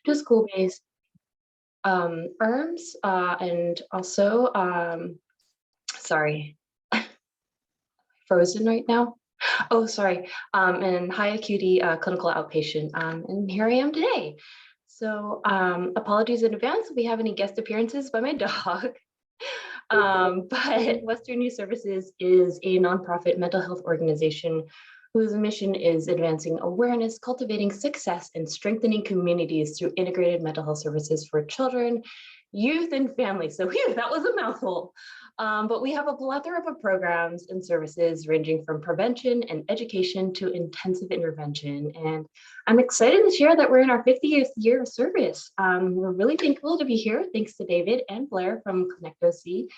to school-based ERMs and also, sorry, frozen right now. Oh, sorry, and high acuity clinical outpatient. And here I am today. So apologies in advance if we have any guest appearances by my dog. But Western Youth Services is a nonprofit mental health organization whose mission is advancing awareness, cultivating success, and strengthening communities through integrated mental health services for children, youth, and families. So whew, that was a mouthful. But we have a plethora of programs and services ranging from prevention and education to intensive intervention. And I'm excited to share that we're in our 50th year of service. We're really thankful to be here. Thanks to David and Blair from Connect OC.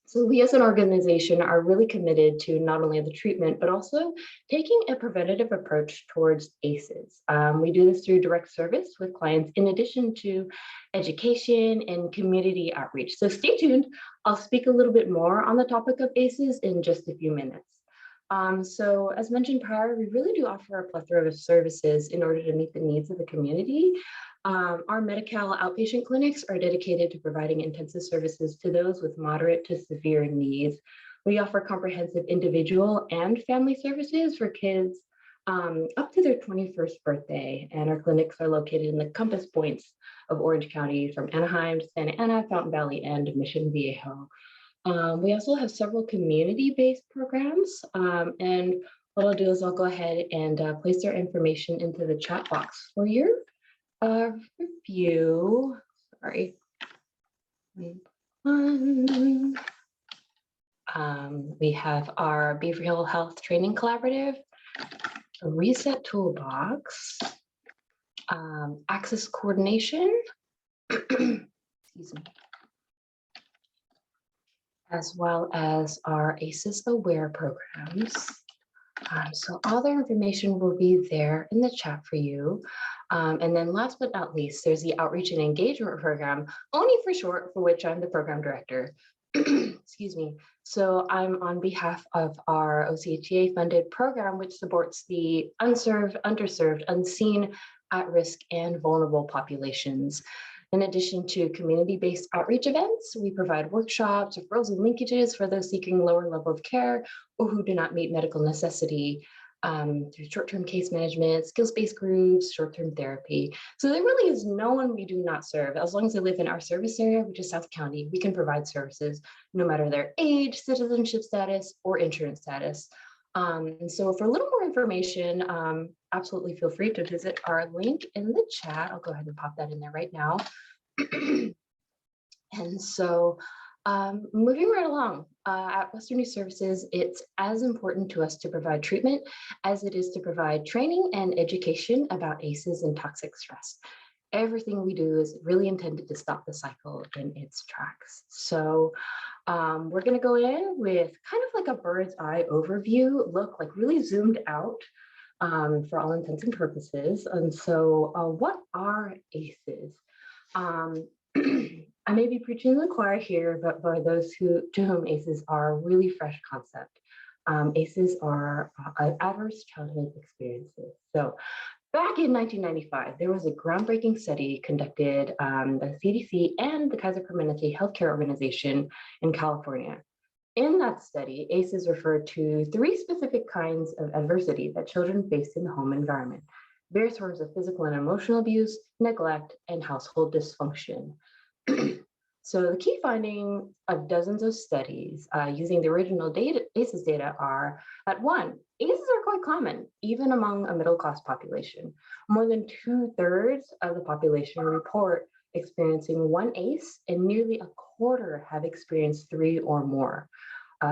So we as an organization are really committed to not only the treatment, but also taking a preventative approach towards ACEs. We do this through direct service with clients in addition to education and community outreach. So stay tuned. I'll speak a little bit more on the topic of ACEs in just a few minutes. So as mentioned prior, we really do offer a plethora of services in order to meet the needs of the community. Our Medi-Cal outpatient clinics are dedicated to providing intensive services to those with moderate to severe needs. We offer comprehensive individual and family services for kids up to their 21st birthday. And our clinics are located in the compass points of Orange County from Anaheim to Santa Ana, Fountain Valley, and Mission Viejo. We also have several community-based programs. And what I'll do is I'll go ahead and place their information into the chat box for you. Review, sorry. We have our Behavioral Health Training Collaborative, a Reset Toolbox, Access Coordination, excuse me, as well as our ACEs Aware programs. So all their information will be there in the chat for you. And then last but not least, there's the Outreach and Engagement Program, only for short, for which I'm the program director. Excuse me. So I'm on behalf of our OCHEA funded program, which supports the unserved, underserved, unseen, at-risk, and vulnerable populations. In addition to community-based outreach events, we provide workshops, referrals, and linkages for those seeking lower level of care or who do not meet medical necessity through short-term case management, skills-based groups, short-term therapy. So there really is no one we do not serve. As long as they live in our service area, which is South County, we can provide services no matter their age, citizenship status, or insurance status. And so for a little more information, absolutely feel free to visit our link in the chat. I'll go ahead and pop that in there right now. And so moving right along, at Western Youth Services, it's as important to us to provide treatment as it is to provide training and education about ACEs and toxic stress. Everything we do is really intended to stop the cycle in its tracks. So we're going to go in with kind of like a bird's eye overview look, like really zoomed out for all intents and purposes. And so what are ACEs? I may be preaching to the choir here, but for those to whom ACEs are a really fresh concept, ACEs are adverse childhood experiences. So back in 1995, there was a groundbreaking study conducted by the CDC and the Kaiser Permanente Healthcare Organization in California. In that study, ACEs referred to 3 specific kinds of adversity that children face in the home environment: various forms of physical and emotional abuse, neglect, and household dysfunction. So the key finding of dozens of studies using the original ACEs data are that 1, ACEs are quite common, even among a middle-class population. More than 2/3 of the population report experiencing 1 ACE, and nearly a quarter have experienced 3 or more.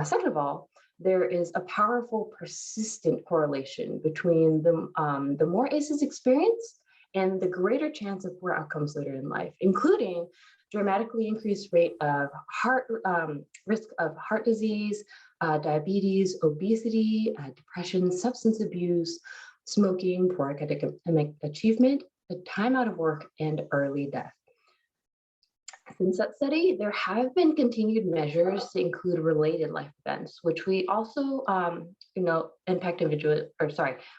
Second of all, there is a powerful, persistent correlation between the more ACEs experienced and the greater chance of poor outcomes later in life, including dramatically increased rate of risk of heart disease, diabetes, obesity, depression, substance abuse, smoking, poor academic achievement, time out of work, and early death. Since that study, there have been continued measures to include related life events, which we also, impact individuals,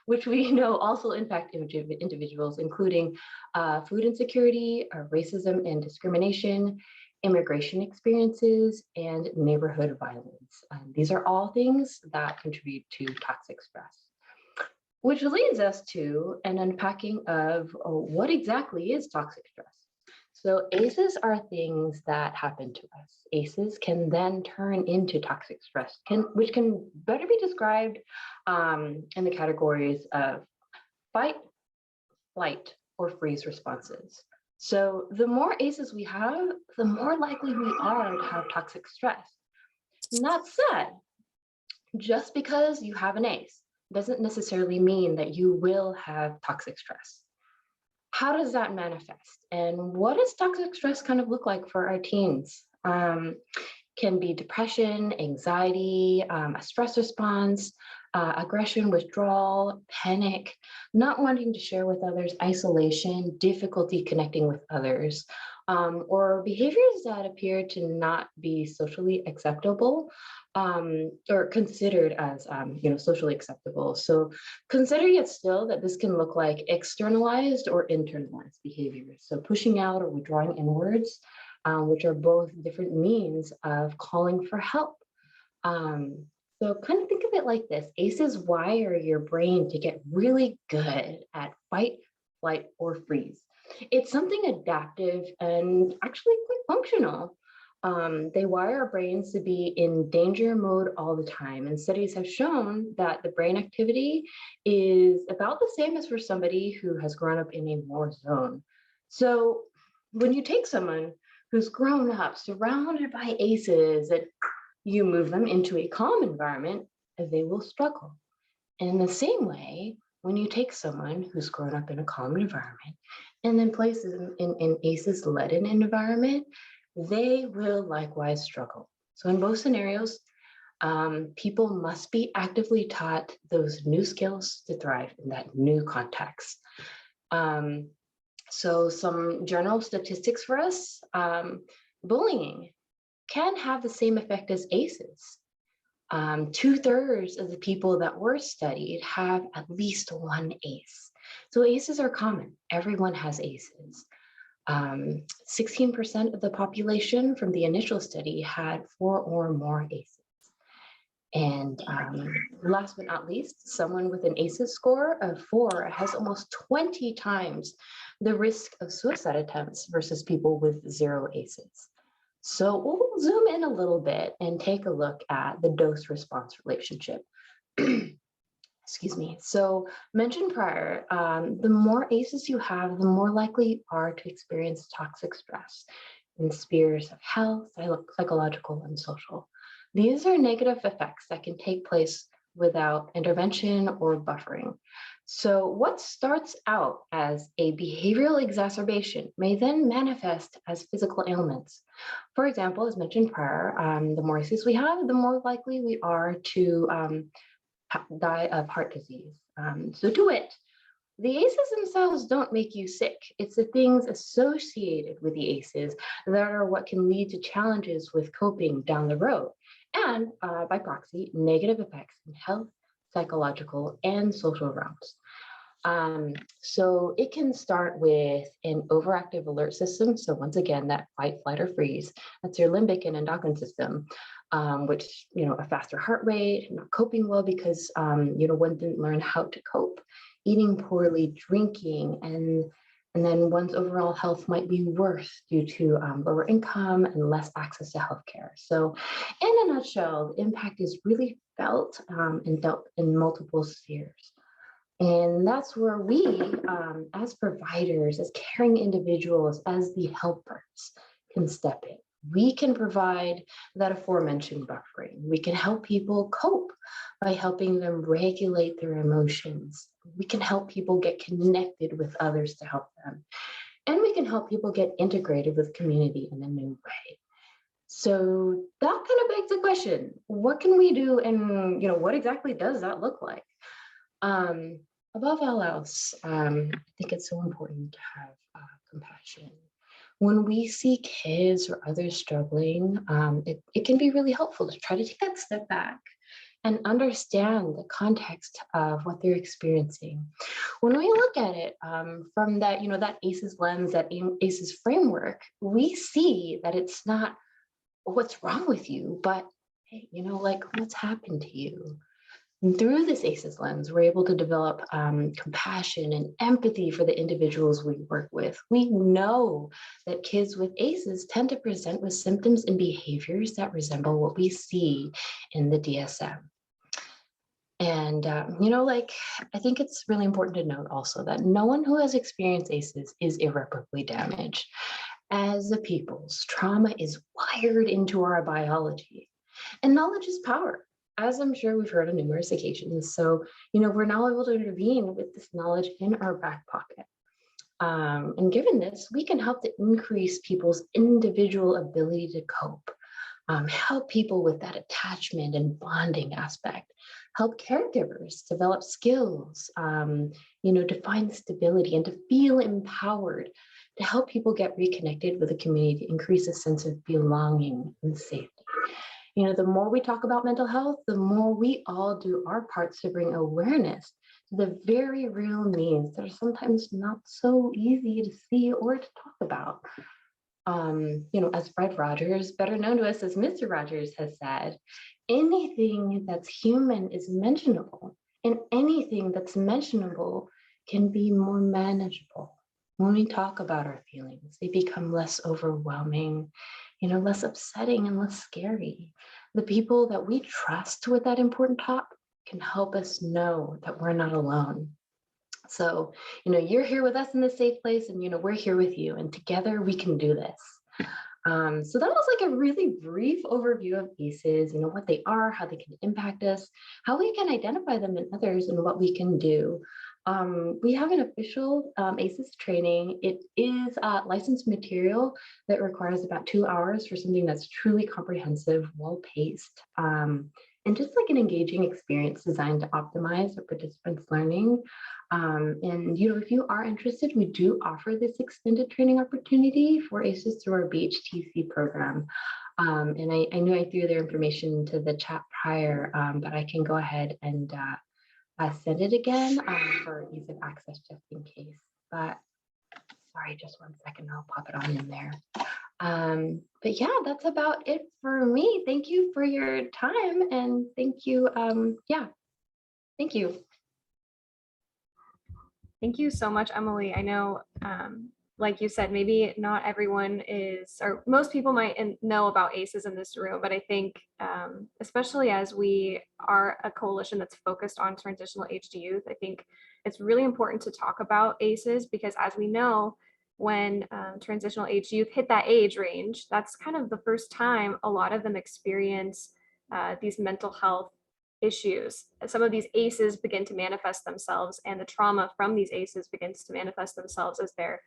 which we know also impact individuals, including food insecurity, racism and discrimination, immigration experiences, and neighborhood violence. These are all things that contribute to toxic stress. Which leads us to an unpacking of what exactly is toxic stress. So ACEs are things that happen to us. ACEs can then turn into toxic stress, which can better be described in the categories of fight, flight, or freeze responses. So the more ACEs we have, the more likely we are to have toxic stress. And that said, just because you have an ACE doesn't necessarily mean that you will have toxic stress. How does that manifest? And what does toxic stress kind of look like for our teens? Can be depression, anxiety, a stress response, aggression, withdrawal, panic, not wanting to share with others, isolation, difficulty connecting with others, or behaviors that appear to not be socially acceptable or considered as socially acceptable. So consider yet still that this can look like externalized or internalized behaviors. So pushing out or withdrawing inwards, which are both different means of calling for help. So kind of think of it like this. ACEs wire your brain to get really good at fight, flight, or freeze. It's something adaptive and actually quite functional. They wire our brains to be in danger mode all the time. And studies have shown that the brain activity is about the same as for somebody who has grown up in a war zone. So when you take someone who's grown up surrounded by ACEs and you move them into a calm environment, they will struggle. And in the same way, when you take someone who's grown up in a calm environment and then place them in an ACEs-laden environment, they will likewise struggle. So in both scenarios, people must be actively taught those new skills to thrive in that new context. So some general statistics for us, bullying can have the same effect as ACEs. 2/3 of the people that were studied have at least one ACE. So ACEs are common. Everyone has ACEs. 16% of the population from the initial study had 4 or more ACEs. And last but not least, someone with an ACEs score of 4 has almost 20 times the risk of suicide attempts versus people with 0 ACEs. So we'll zoom in a little bit and take a look at the dose-response relationship. Excuse me. So mentioned prior, the more ACEs you have, the more likely you are to experience toxic stress in spheres of health, psychological, and social. These are negative effects that can take place without intervention or buffering. So what starts out as a behavioral exacerbation may then manifest as physical ailments. For example, as mentioned prior, the more ACEs we have, the more likely we are to die of heart disease. So to wit, the ACEs themselves don't make you sick. It's the things associated with the ACEs that are what can lead to challenges with coping down the road. And by proxy, negative effects in health, psychological, and social realms. So it can start with an overactive alert system. So once again, that fight, flight, or freeze, that's your limbic and endocrine system, which, a faster heart rate, not coping well because, one didn't learn how to cope, eating poorly, drinking, and then one's overall health might be worse due to lower income and less access to healthcare. So in a nutshell, the impact is really felt and dealt in multiple spheres. And that's where we, as providers, as caring individuals, as the helpers, can step in. We can provide that aforementioned buffering. We can help people cope by helping them regulate their emotions. We can help people get connected with others to help them. And we can help people get integrated with community in a new way. So that kind of begs the question, what can we do and what exactly does that look like? Above all else, I think it's so important to have compassion. When we see kids or others struggling, it can be really helpful to try to take that step back and understand the context of what they're experiencing. When we look at it from that, that ACEs lens, that ACEs framework, we see that it's not what's wrong with you, but hey, like what's happened to you. And through this ACEs lens, we're able to develop compassion and empathy for the individuals we work with. We know that kids with ACEs tend to present with symptoms and behaviors that resemble what we see in the DSM. And, I think it's really important to note also that no one who has experienced ACEs is irreparably damaged. As a peoples, trauma is wired into our biology, and knowledge is power, as I'm sure we've heard on numerous occasions. So, we're now able to intervene with this knowledge in our back pocket. And given this, we can help to increase people's individual ability to cope, help people with that attachment and bonding aspect, help caregivers develop skills, to find stability and to feel empowered, to help people get reconnected with the community, to increase a sense of belonging and safety. The more we talk about mental health, the more we all do our parts to bring awareness to the very real needs that are sometimes not so easy to see or to talk about. As Fred Rogers, better known to us as Mr. Rogers, has said, anything that's human is mentionable, and anything that's mentionable can be more manageable. When we talk about our feelings, they become less overwhelming, less upsetting and less scary. The people that we trust with that important talk can help us know that we're not alone. So, you're here with us in this safe place, and, we're here with you, and together we can do this. So that was like a really brief overview of ACEs, what they are, how they can impact us, how we can identify them in others, and what we can do. We have an official ACEs training. It is licensed material that requires about 2 hours for something that's truly comprehensive, well-paced, and just like an engaging experience designed to optimize the participants' learning. And if you are interested, we do offer this extended training opportunity for ACEs through our BHTC program. And I know I threw their information into the chat prior, but I can go ahead and send it again for ease of access just in case. But sorry, just 1 second, I'll pop it on in there. But yeah, that's about it for me. Thank you for your time, and thank you. Thank you. Thank you so much, Emily. I know, like you said, maybe not everyone is, or most people might know about ACEs in this room, but I think especially as we are a coalition that's focused on transitional aged youth, I think it's really important to talk about ACEs, because as we know, when transitional aged youth hit that age range, that's kind of the first time a lot of them experience these mental health issues. Some of these ACEs begin to manifest themselves, and the trauma from these ACEs begins to manifest themselves as they're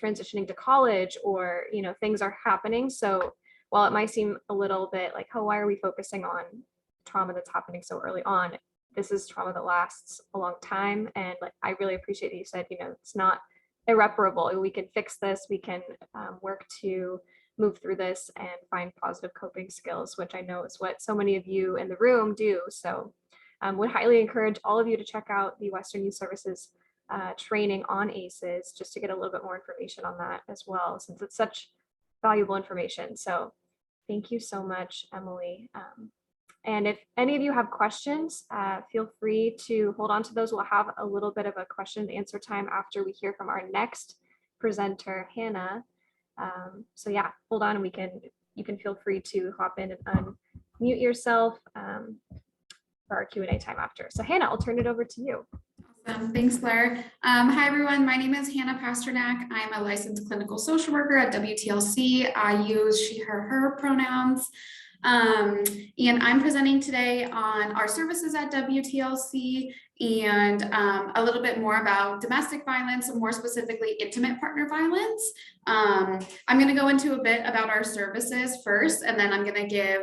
transitioning to college, or things are happening. So while it might seem a little bit like, oh, why are we focusing on trauma that's happening so early on, this is trauma that lasts a long time. And I really appreciate that you said, it's not irreparable. We can fix this. We can work to move through this and find positive coping skills, which I know is what so many of you in the room do. So would highly encourage all of you to check out the Western Youth Services training on ACEs, just to get a little bit more information on that as well, since it's such valuable information. So thank you so much, Emily. And if any of you have questions, feel free to hold on to those. We'll have a little bit of a question and answer time after we hear from our next presenter, Hannah. So yeah, hold on, and you can feel free to hop in and unmute yourself for our Q&A time after. So Hannah, I'll turn it over to you. Awesome. Thanks, Claire. Hi, everyone. My name is Hannah Pasternak. I'm a licensed clinical social worker at WTLC. I use she, her pronouns. And I'm presenting today on our services at WTLC and a little bit more about domestic violence, and more specifically intimate partner violence. I'm going to go into a bit about our services first, and then I'm going to give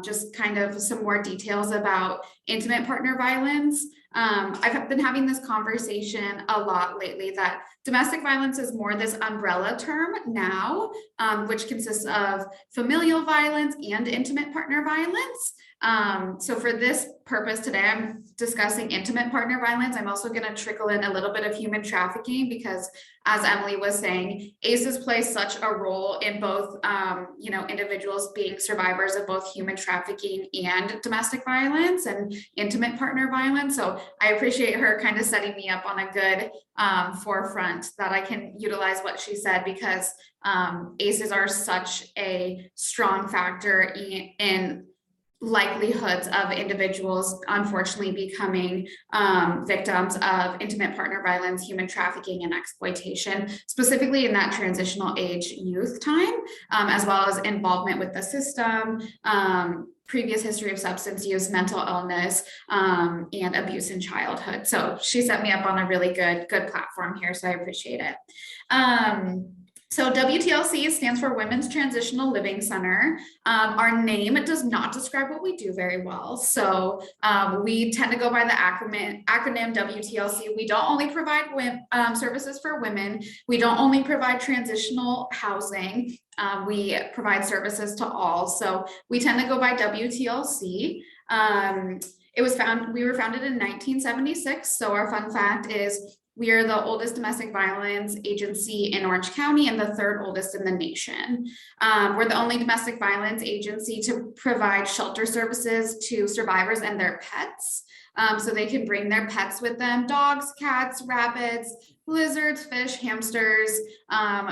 just kind of some more details about intimate partner violence. I've been having this conversation a lot lately that domestic violence is more this umbrella term now, which consists of familial violence and intimate partner violence. So for this purpose today, I'm discussing intimate partner violence. I'm also going to trickle in a little bit of human trafficking because, as Emily was saying, ACEs play such a role in both, individuals being survivors of both human trafficking and domestic violence and intimate partner violence. So I appreciate her kind of setting me up on a good forefront that I can utilize what she said, because ACEs are such a strong factor in likelihoods of individuals unfortunately becoming victims of intimate partner violence, human trafficking, and exploitation, specifically in that transitional age youth time, as well as involvement with the system, previous history of substance use, mental illness, and abuse in childhood. So she set me up on a really good platform here, so I appreciate it. So WTLC stands for Women's Transitional Living Center. Our name does not describe what we do very well. So we tend to go by the acronym WTLC. We don't only provide services for women. We don't only provide transitional housing. We provide services to all. So we tend to go by WTLC. We were founded in 1976. So our fun fact is we are the oldest domestic violence agency in Orange County and the third oldest in the nation. We're the only domestic violence agency to provide shelter services to survivors and their pets. So they can bring their pets with them: dogs, cats, rabbits, lizards, fish, hamsters.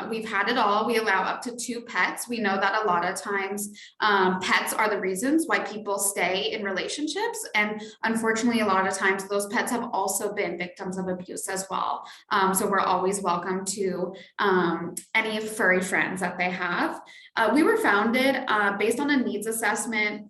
We've had it all. We allow up to 2 pets. We know that a lot of times pets are the reasons why people stay in relationships. And unfortunately, a lot of times those pets have also been victims of abuse as well. So we're always welcome to any furry friends that they have. We were founded based on a needs assessment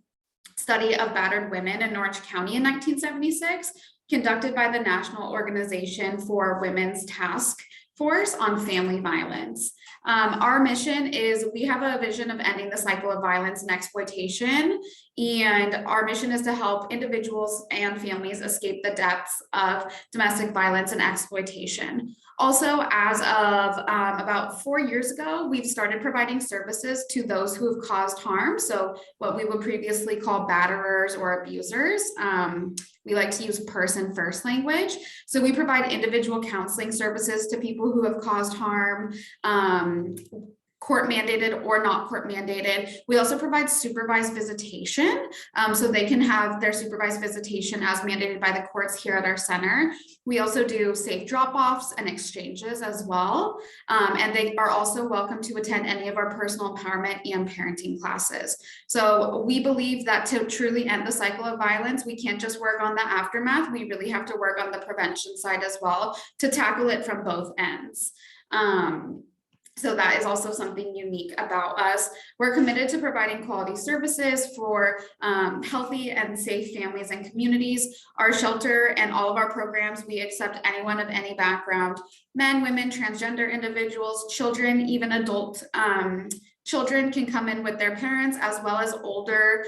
study of battered women in Orange County in 1976, conducted by the National Organization for Women's Task Force on Family Violence. Our mission is, we have a vision of ending the cycle of violence and exploitation, and our mission is to help individuals and families escape the depths of domestic violence and exploitation. Also, as of about 4 years ago, we've started providing services to those who have caused harm. So what we would previously call batterers or abusers. We like to use person first language. So we provide individual counseling services to people who have caused harm, court mandated or not court mandated. We also provide supervised visitation, so they can have their supervised visitation as mandated by the courts here at our center. We also do safe drop-offs and exchanges as well. And they are also welcome to attend any of our personal empowerment and parenting classes. So we believe that to truly end the cycle of violence, we can't just work on the aftermath. We really have to work on the prevention side as well to tackle it from both ends. So that is also something unique about us. We're committed to providing quality services for healthy and safe families and communities. Our shelter and all of our programs, we accept anyone of any background: men, women, transgender individuals, children, even adult children can come in with their parents, as well as older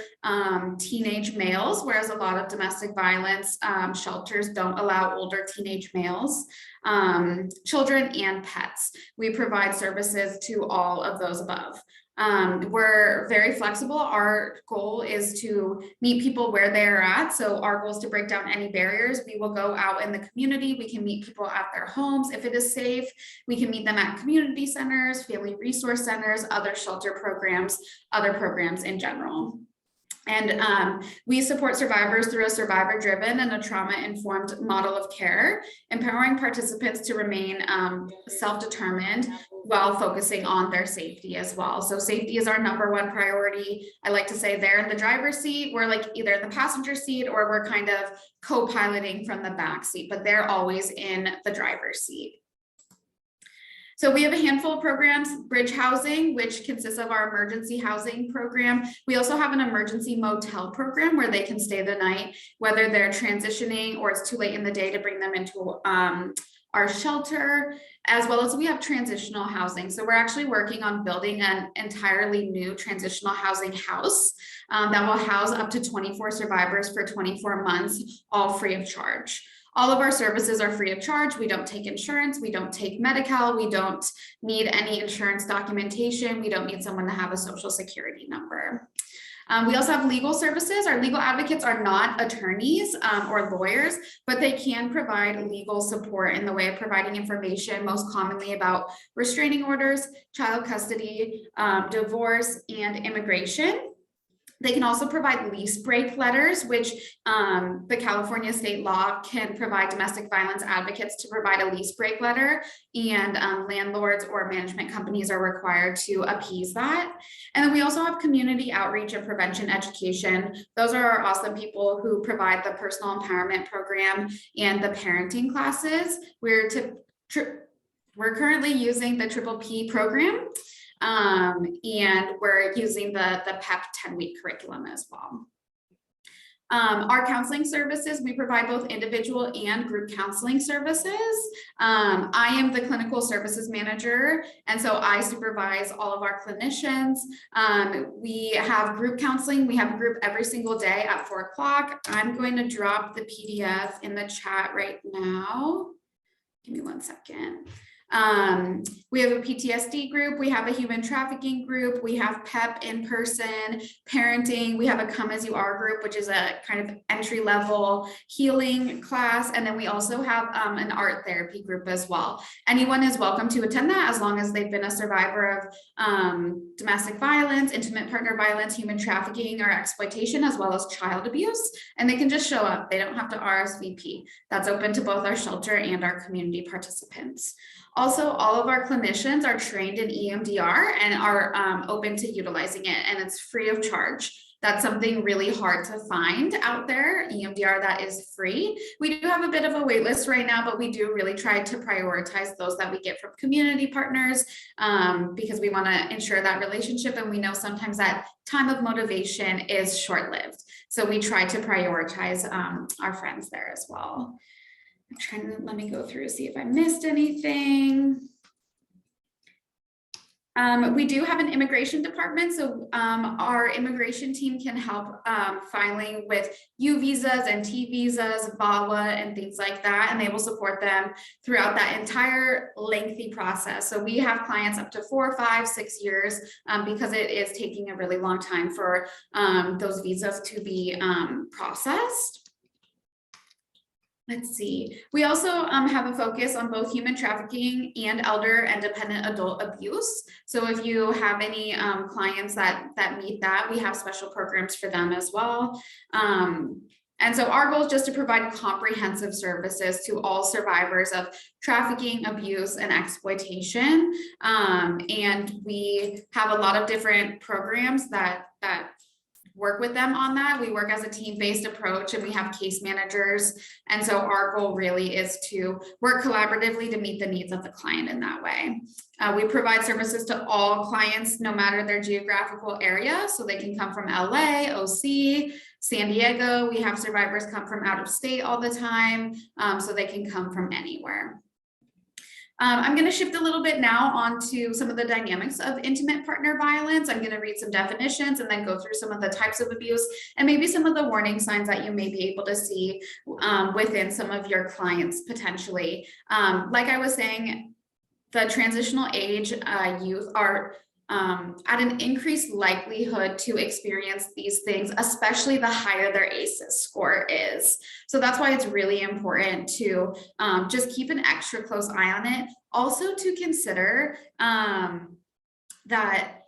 teenage males, whereas a lot of domestic violence shelters don't allow older teenage males, children, and pets. We provide services to all of those above. We're very flexible. Our goal is to meet people where they're at. So our goal is to break down any barriers. We will go out in the community. We can meet people at their homes if it is safe. We can meet them at community centers, family resource centers, other shelter programs, other programs in general. And we support survivors through a survivor-driven and a trauma-informed model of care, empowering participants to remain self-determined while focusing on their safety as well. So safety is our #1 priority. I like to say they're in the driver's seat. We're like either in the passenger seat or we're kind of co-piloting from the back seat, but they're always in the driver's seat. So we have a handful of programs: bridge housing, which consists of our emergency housing program. We also have an emergency motel program where they can stay the night, whether they're transitioning or it's too late in the day to bring them into our shelter, as well as we have transitional housing. So we're actually working on building an entirely new transitional housing house that will house up to 24 survivors for 24 months, all free of charge. All of our services are free of charge. We don't take insurance. We don't take Medi-Cal. We don't need any insurance documentation. We don't need someone to have a social security number. We also have legal services. Our legal advocates are not attorneys or lawyers, but they can provide legal support in the way of providing information, most commonly about restraining orders, child custody, divorce, and immigration. They can also provide lease break letters, which the California state law can provide domestic violence advocates to provide a lease break letter, and landlords or management companies are required to appease that. And then we also have community outreach and prevention education. Those are our awesome people who provide the personal empowerment program and the parenting classes. We're currently using the PPP program. And we're using the PEP 10-week curriculum as well. Our counseling services, we provide both individual and group counseling services. I am the clinical services manager, and so I supervise all of our clinicians. We have group counseling. We have a group every single day at 4 o'clock. I'm going to drop the PDF in the chat right now. Give me 1 second. We have a PTSD group, we have a human trafficking group, we have PEP in person, parenting, we have a Come As You Are group, which is a kind of entry level healing class. And then we also have an art therapy group as well. Anyone is welcome to attend that as long as they've been a survivor of domestic violence, intimate partner violence, human trafficking, or exploitation, as well as child abuse. And they can just show up. They don't have to RSVP. That's open to both our shelter and our community participants. Also, all of our clinicians are trained in EMDR and are open to utilizing it, and it's free of charge. That's something really hard to find out there, EMDR that is free. We do have a bit of a wait list right now, but we do really try to prioritize those that we get from community partners because we want to ensure that relationship, and we know sometimes that time of motivation is short-lived. So we try to prioritize our friends there as well. I'm trying to, let me go through, see if I missed anything. We do have an immigration department, so our immigration team can help filing with U visas and T visas, VAWA, and things like that, and they will support them throughout that entire lengthy process. So we have clients up to 4, 5, 6 years because it is taking a really long time for those visas to be processed. Let's see. We also have a focus on both human trafficking and elder and dependent adult abuse. So if you have any clients that meet that, we have special programs for them as well. And so our goal is just to provide comprehensive services to all survivors of trafficking, abuse, and exploitation. And we have a lot of different programs that work with them on that. We work as a team-based approach, and we have case managers. And so our goal really is to work collaboratively to meet the needs of the client in that way. We provide services to all clients, no matter their geographical area. So they can come from LA, OC, San Diego. We have survivors come from out of state all the time. So they can come from anywhere. I'm going to shift a little bit now onto some of the dynamics of intimate partner violence. I'm going to read some definitions and then go through some of the types of abuse and maybe some of the warning signs that you may be able to see within some of your clients potentially. Like I was saying, the transitional age youth are at an increased likelihood to experience these things, especially the higher their ACEs score is. So that's why it's really important to just keep an extra close eye on it. Also to consider that,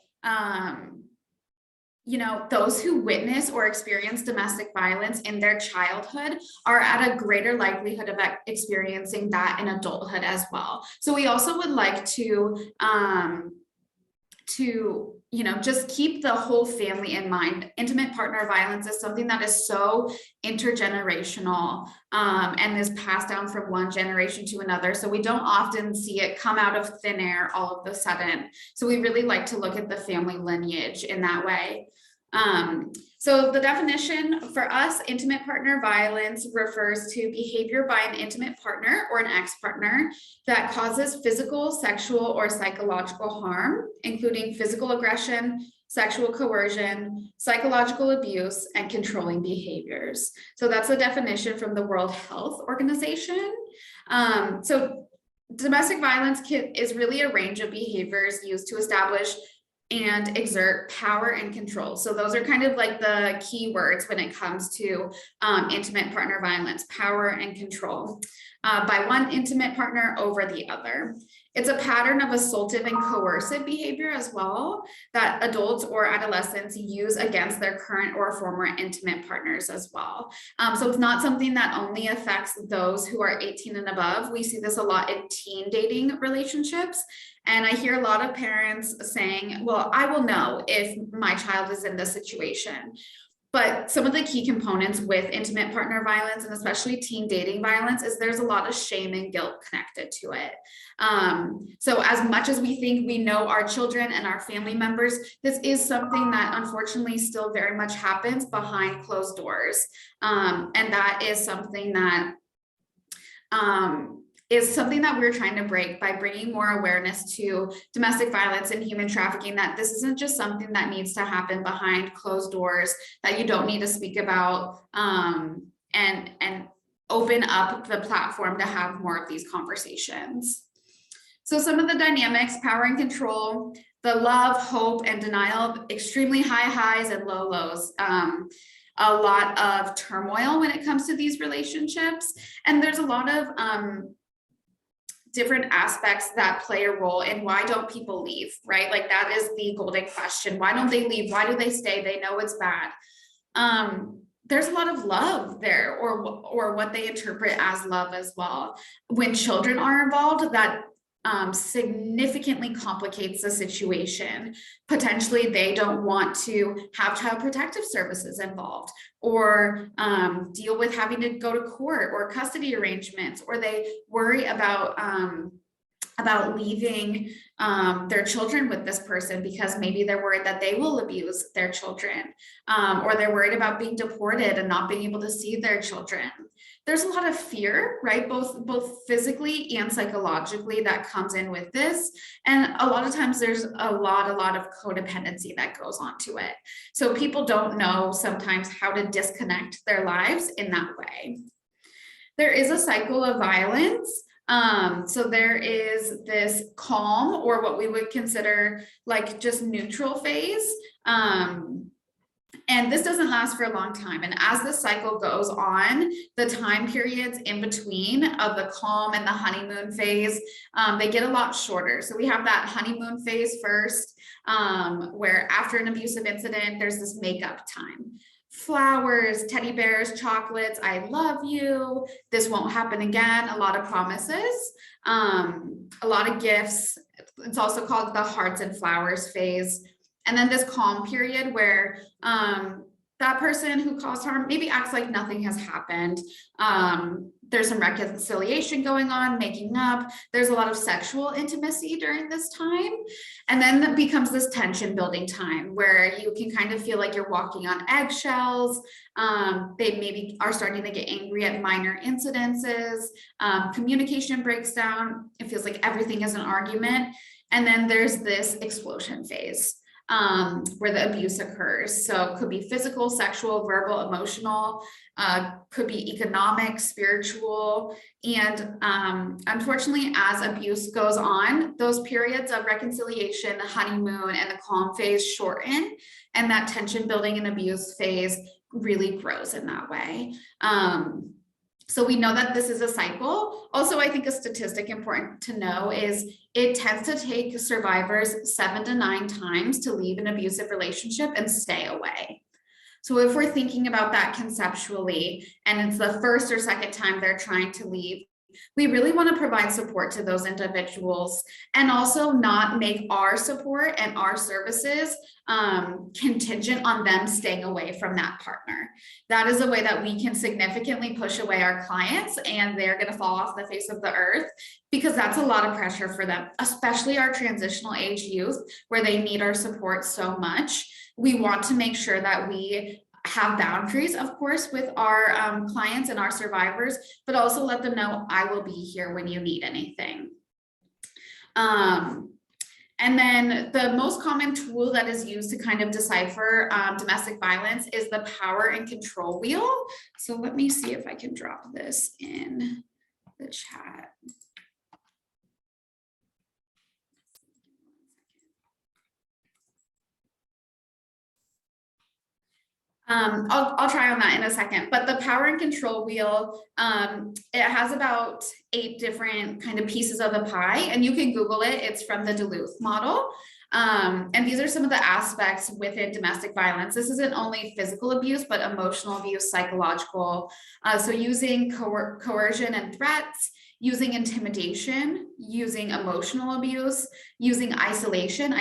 you know, those who witness or experience domestic violence in their childhood are at a greater likelihood of experiencing that in adulthood as well. So we also would like to you know, just keep the whole family in mind. Intimate partner violence is something that is so intergenerational and is passed down from one generation to another. So we don't often see it come out of thin air all of a sudden. So we really like to look at the family lineage in that way. So the definition for us, intimate partner violence refers to behavior by an intimate partner or an ex-partner that causes physical, sexual, or psychological harm, including physical aggression, sexual coercion, psychological abuse, and controlling behaviors. So that's the definition from the World Health Organization. So domestic violence is really a range of behaviors used to establish and exert power and control. So those are kind of like the key words when it comes to intimate partner violence: power and control by one intimate partner over the other. It's a pattern of assaultive and coercive behavior as well that adults or adolescents use against their current or former intimate partners as well. So it's not something that only affects those who are 18 and above. We see this a lot in teen dating relationships. And I hear a lot of parents saying, well, I will know if my child is in this situation. But some of the key components with intimate partner violence, and especially teen dating violence, is there's a lot of shame and guilt connected to it. So as much as we think we know our children and our family members, this is something that unfortunately still very much happens behind closed doors. And that is something that we're trying to break by bringing more awareness to domestic violence and human trafficking, that this isn't just something that needs to happen behind closed doors, that you don't need to speak about, and open up the platform to have more of these conversations. So some of the dynamics: power and control, the love, hope, and denial, extremely high highs and low lows. A lot of turmoil when it comes to these relationships. And there's a lot of different aspects that play a role in why don't people leave, right? Like that is the golden question. Why don't they leave? Why do they stay? They know it's bad. There's a lot of love there, or what they interpret as love as well. When children are involved, that significantly complicates the situation. Potentially, they don't want to have child protective services involved, or deal with having to go to court or custody arrangements, or they worry about leaving their children with this person because maybe they're worried that they will abuse their children, or they're worried about being deported and not being able to see their children. There's a lot of fear, right? Both physically and psychologically that comes in with this. And a lot of times there's a lot of codependency that goes on to it. So people don't know sometimes how to disconnect their lives in that way. There is a cycle of violence. So there is this calm, or what we would consider like just neutral phase. And this doesn't last for a long time. And as the cycle goes on, the time periods in between of the calm and the honeymoon phase, they get a lot shorter. So we have that honeymoon phase first, where after an abusive incident, there's this makeup time. Flowers, teddy bears, chocolates, I love you, this won't happen again, a lot of promises, a lot of gifts. It's also called the hearts and flowers phase. And then this calm period where that person who caused harm maybe acts like nothing has happened. There's some reconciliation going on, making up. There's a lot of sexual intimacy during this time. And then it becomes this tension building time where you can kind of feel like you're walking on eggshells. They maybe are starting to get angry at minor incidences. Communication breaks down. It feels like everything is an argument. And then there's this explosion phase, where the abuse occurs. So it could be physical, sexual, verbal, emotional, could be economic, spiritual. And unfortunately, as abuse goes on, those periods of reconciliation, the honeymoon, and the calm phase shorten, and that tension building and abuse phase really grows in that way. So we know that this is a cycle. Also, I think a statistic important to know is it tends to take survivors 7 to 9 times to leave an abusive relationship and stay away. So if we're thinking about that conceptually, and it's the first or second time they're trying to leave, We really want to provide support to those individuals and also not make our support and our services contingent on them staying away from that partner. That is a way that we can significantly push away our clients, and they're going to fall off the face of the earth, because that's a lot of pressure for them, especially our transitional age youth, where they need our support so much. We want to make sure that we have boundaries, of course, with our clients and our survivors, but also let them know I will be here when you need anything. And then the most common tool that is used to kind of decipher domestic violence is the power and control wheel. So let me see if I can drop this in the chat. I'll try on that in a second, but the power and control wheel, it has about 8 different kind of pieces of the pie, and you can Google it. It's from the Duluth model. And these are some of the aspects within domestic violence. This isn't only physical abuse, but emotional abuse, psychological. So using coercion and threats, using intimidation, using emotional abuse, using isolation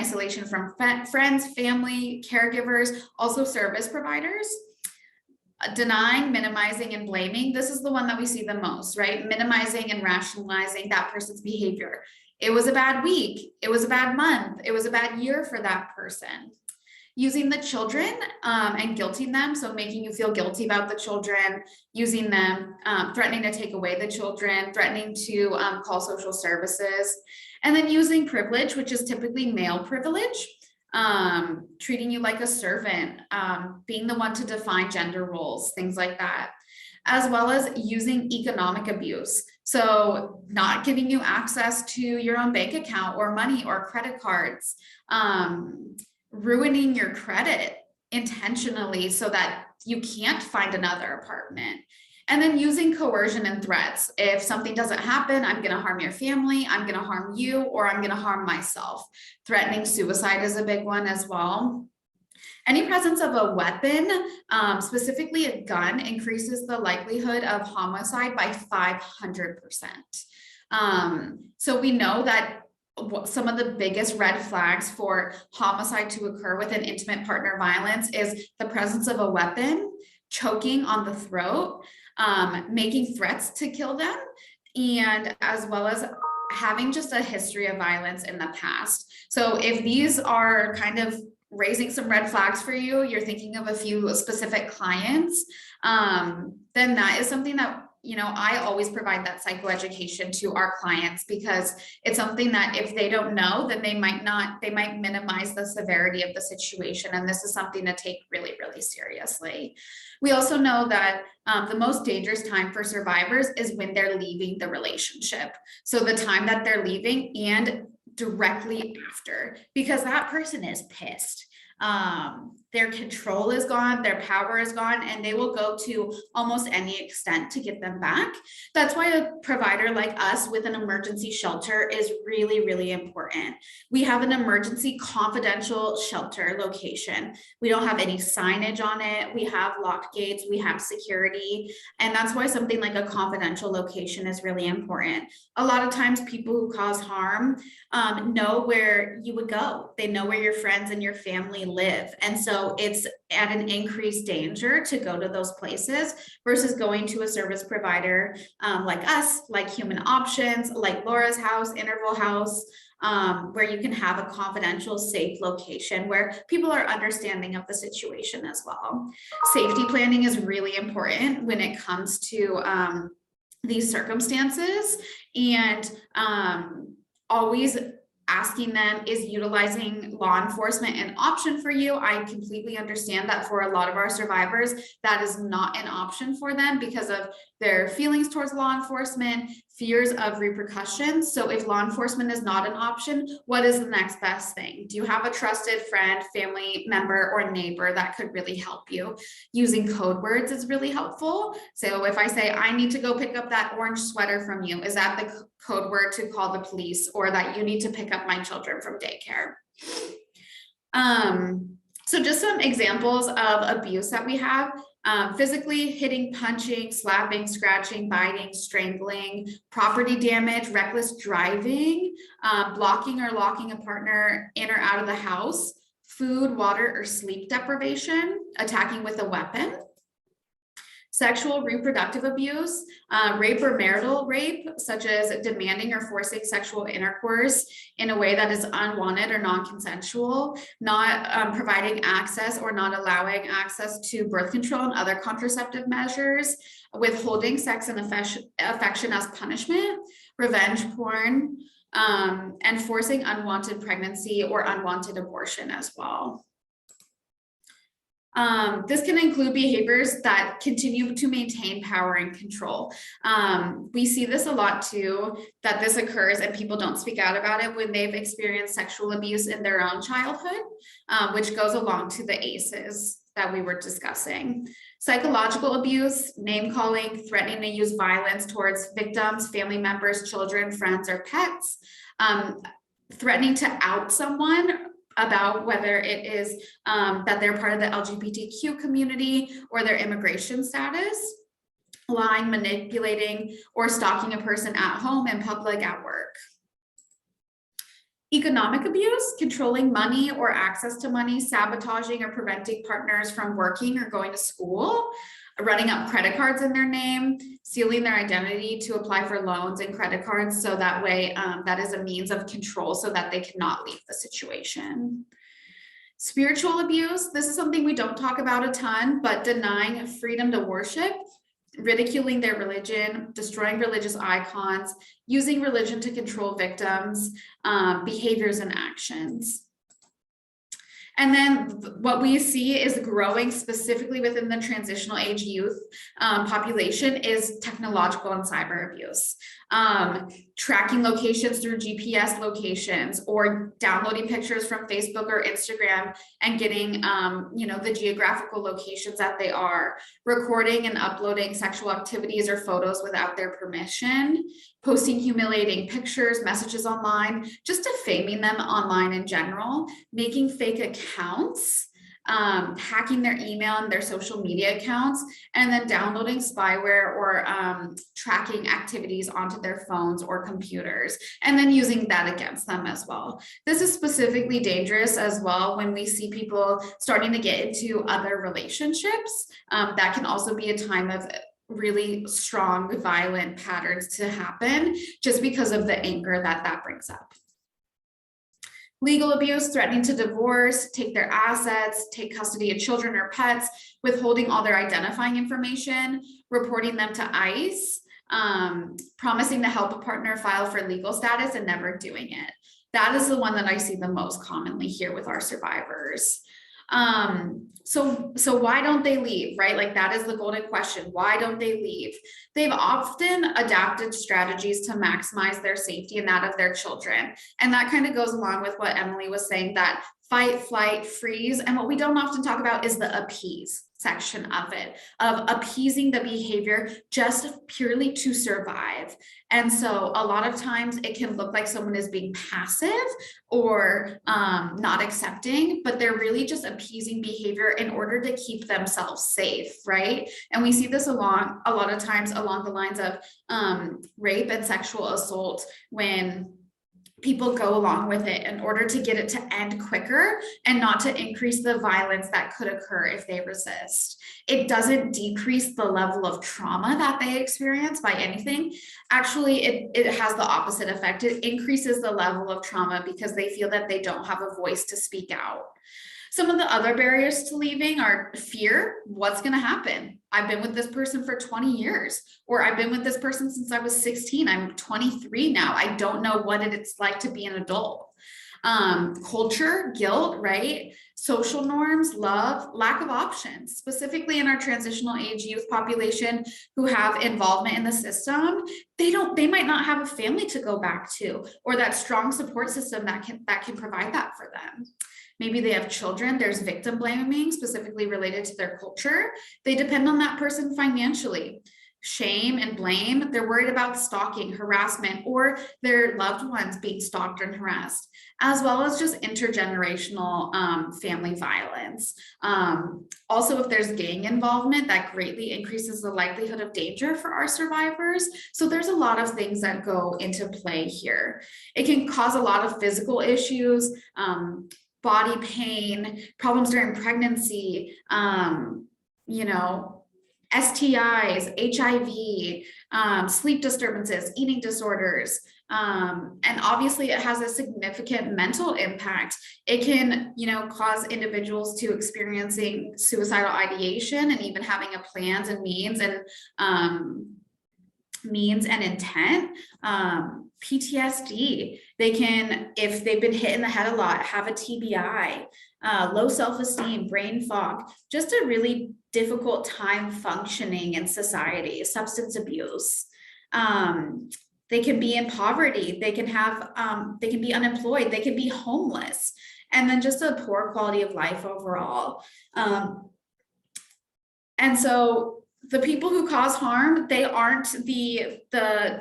from friends, family, caregivers, also service providers, denying, minimizing, and blaming. This is the one that we see the most, right? Minimizing and rationalizing that person's behavior. It was a bad week. It was a bad month. It was a bad year for that person. Using the children and guilting them, so making you feel guilty about the children, using them, threatening to take away the children, threatening to call social services, and then using privilege, which is typically male privilege, treating you like a servant, being the one to define gender roles, things like that, as well as using economic abuse. So not giving you access to your own bank account or money or credit cards, ruining your credit intentionally so that you can't find another apartment. And then using coercion and threats. If something doesn't happen, I'm going to harm your family, I'm going to harm you, or I'm going to harm myself. Threatening suicide is a big one as well. Any presence of a weapon, specifically a gun, increases the likelihood of homicide by 500%. So we know that some of the biggest red flags for homicide to occur within intimate partner violence is the presence of a weapon, choking on the throat, making threats to kill them, and as well as having just a history of violence in the past. So if these are kind of raising some red flags for you, you're thinking of a few specific clients, then that is something that, you know, I always provide that psychoeducation to our clients, because it's something that if they don't know, then they might minimize the severity of the situation. And this is something to take really, really seriously. We also know that the most dangerous time for survivors is when they're leaving the relationship. So the time that they're leaving and directly after, because that person is pissed. Their control is gone, their power is gone, and they will go to almost any extent to get them back. That's why a provider like us with an emergency shelter is really, really important. We have an emergency confidential shelter location. We don't have any signage on it. We have locked gates, we have security, and that's why something like a confidential location is really important. A lot of times people who cause harm know where you would go. They know where your friends and your family live. And so it's at an increased danger to go to those places versus going to a service provider like us, like Human Options, like Laura's house, Interval House, where you can have a confidential, safe location where people are understanding of the situation as well. Safety planning is really important when it comes to these circumstances, and always asking them, is utilizing law enforcement an option for you? I completely understand that for a lot of our survivors, that is not an option for them because of their feelings towards law enforcement, fears of repercussions. So if law enforcement is not an option, what is the next best thing? Do you have a trusted friend, family member, or neighbor that could really help you? Using code words is really helpful. So if I say, I need to go pick up that orange sweater from you, is that the code word to call the police, or that you need to pick up my children from daycare? So just some examples of abuse that we have. Physically hitting, punching, slapping, scratching, biting, strangling, property damage, reckless driving, blocking or locking a partner in or out of the house, food, water, or sleep deprivation, attacking with a weapon, sexual reproductive abuse, rape or marital rape, such as demanding or forcing sexual intercourse in a way that is unwanted or non-consensual, not providing access or not allowing access to birth control and other contraceptive measures, withholding sex and affection as punishment, revenge porn, and forcing unwanted pregnancy or unwanted abortion as well. This can include behaviors that continue to maintain power and control. We see this a lot too, that this occurs and people don't speak out about it when they've experienced sexual abuse in their own childhood, which goes along to the ACEs that we were discussing. Psychological abuse, name calling, threatening to use violence towards victims, family members, children, friends, or pets, threatening to out someone about whether it is that they're part of the LGBTQ community or their immigration status, lying, manipulating, or stalking a person at home, in public, at work. Economic abuse, controlling money or access to money, sabotaging or preventing partners from working or going to school, running up credit cards in their name, stealing their identity to apply for loans and credit cards. So that way, that is a means of control so that they cannot leave the situation. Spiritual abuse, this is something we don't talk about a ton, but denying freedom to worship, ridiculing their religion, destroying religious icons, using religion to control victims, behaviors and actions. And then what we see is growing specifically within the transitional age youth population is technological and cyber abuse. Tracking locations through GPS locations or downloading pictures from Facebook or Instagram and getting the geographical locations that they are, recording and uploading sexual activities or photos without their permission, posting humiliating pictures, messages online, just defaming them online in general, making fake accounts, hacking their email and their social media accounts, and then downloading spyware or tracking activities onto their phones or computers, and then using that against them as well. This is specifically dangerous as well when we see people starting to get into other relationships. That can also be a time of really strong violent patterns to happen just because of the anger that brings up. Legal abuse, threatening to divorce, take their assets, take custody of children or pets, withholding all their identifying information, reporting them to ICE, promising to help a partner file for legal status and never doing it. That is the one that I see the most commonly here with our survivors. So why don't they leave, right? Like that is the golden question. Why don't they leave? They've often adapted strategies to maximize their safety and that of their children. And that kind of goes along with what Emily was saying, that fight, flight, freeze. And what we don't often talk about is the appease section of it, of appeasing the behavior just purely to survive. And so a lot of times it can look like someone is being passive or not accepting, but they're really just appeasing behavior in order to keep themselves safe, right? And we see this a lot of times along the lines of rape and sexual assault, when people go along with it in order to get it to end quicker and not to increase the violence that could occur if they resist. It doesn't decrease the level of trauma that they experience by anything. Actually, it has the opposite effect. It increases the level of trauma because they feel that they don't have a voice to speak out. Some of the other barriers to leaving are fear. What's going to happen? I've been with this person for 20 years, or I've been with this person since I was 16. I'm 23 now. I don't know what it's like to be an adult. Culture, guilt, right? Social norms, love, lack of options, specifically in our transitional age youth population who have involvement in the system. They might not have a family to go back to, or that strong support system that can provide that for them. Maybe they have children. There's victim blaming specifically related to their culture. They depend on that person financially. shame and blame. They're worried about stalking, harassment, or their loved ones being stalked and harassed, as well as just intergenerational family violence. Also, if there's gang involvement, that greatly increases the likelihood of danger for our survivors. So there's a lot of things that go into play here. It can cause a lot of physical issues, body pain, problems during pregnancy, you know, STIs, HIV, sleep disturbances, eating disorders, and obviously it has a significant mental impact. It can, you know, cause individuals to experiencing suicidal ideation and even having a plans and means and intent. PTSD, they can, if they've been hit in the head a lot, have a TBI, low self-esteem, brain fog, just a really difficult time functioning in society, substance abuse. They can be in poverty, they can have, they can be unemployed, they can be homeless, and then just a poor quality of life overall. And so the people who cause harm, they aren't the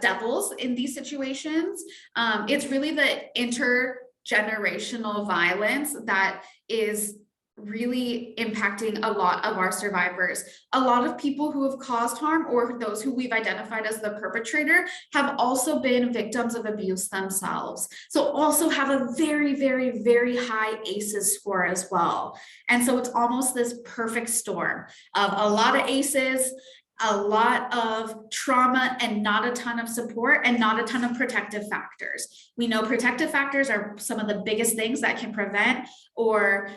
devils in these situations. It's really the intergenerational violence that is really impacting a lot of our survivors. A lot of people who have caused harm, or those who we've identified as the perpetrator, have also been victims of abuse themselves. So also have a very, very, very high ACEs score as well. And so it's almost this perfect storm of a lot of ACEs, a lot of trauma, and not a ton of support, and not a ton of protective factors. We know protective factors are some of the biggest things that can prevent or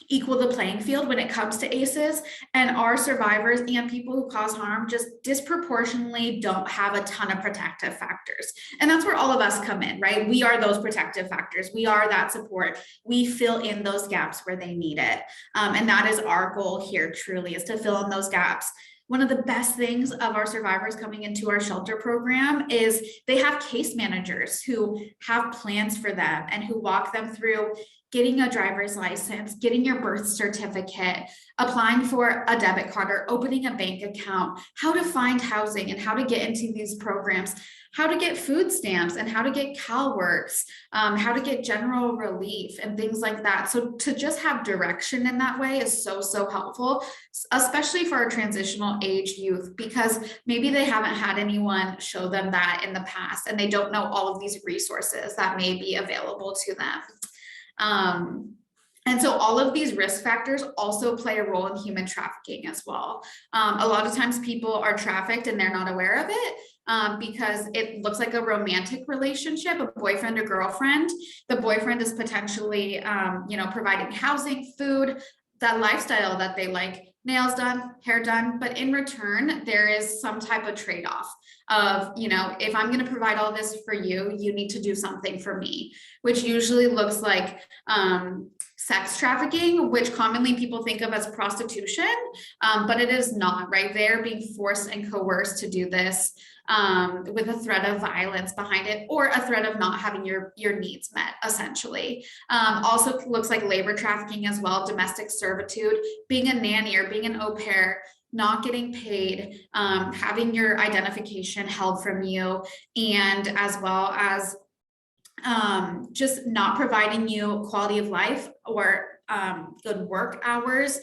equal the playing field when it comes to ACEs, and our survivors and people who cause harm just disproportionately don't have a ton of protective factors. And that's where all of us come in, right? We are those protective factors. We are that support. We fill in those gaps where they need it. And that is our goal here, truly, is to fill in those gaps. One of the best things of our survivors coming into our shelter program is they have case managers who have plans for them and who walk them through getting a driver's license, getting your birth certificate, applying for a debit card or opening a bank account, how to find housing and how to get into these programs, how to get food stamps and how to get CalWorks, how to get general relief and things like that. So to just have direction in that way is so, so helpful, especially for our transitional age youth, because maybe they haven't had anyone show them that in the past and they don't know all of these resources that may be available to them. And so all of these risk factors also play a role in human trafficking as well. A lot of times people are trafficked and they're not aware of it because it looks like a romantic relationship, a boyfriend or girlfriend. The boyfriend is potentially, you know, providing housing, food, that lifestyle that they like, nails done, hair done, but in return, there is some type of trade-off of, you know, if I'm going to provide all this for you, you need to do something for me, which usually looks like sex trafficking, which commonly people think of as prostitution, but it is not, right? They're being forced and coerced to do this with a threat of violence behind it, or a threat of not having your needs met, essentially. Also looks like labor trafficking as well, domestic servitude, being a nanny or being an au pair, not getting paid, having your identification held from you, and as well as just not providing you quality of life or good work hours,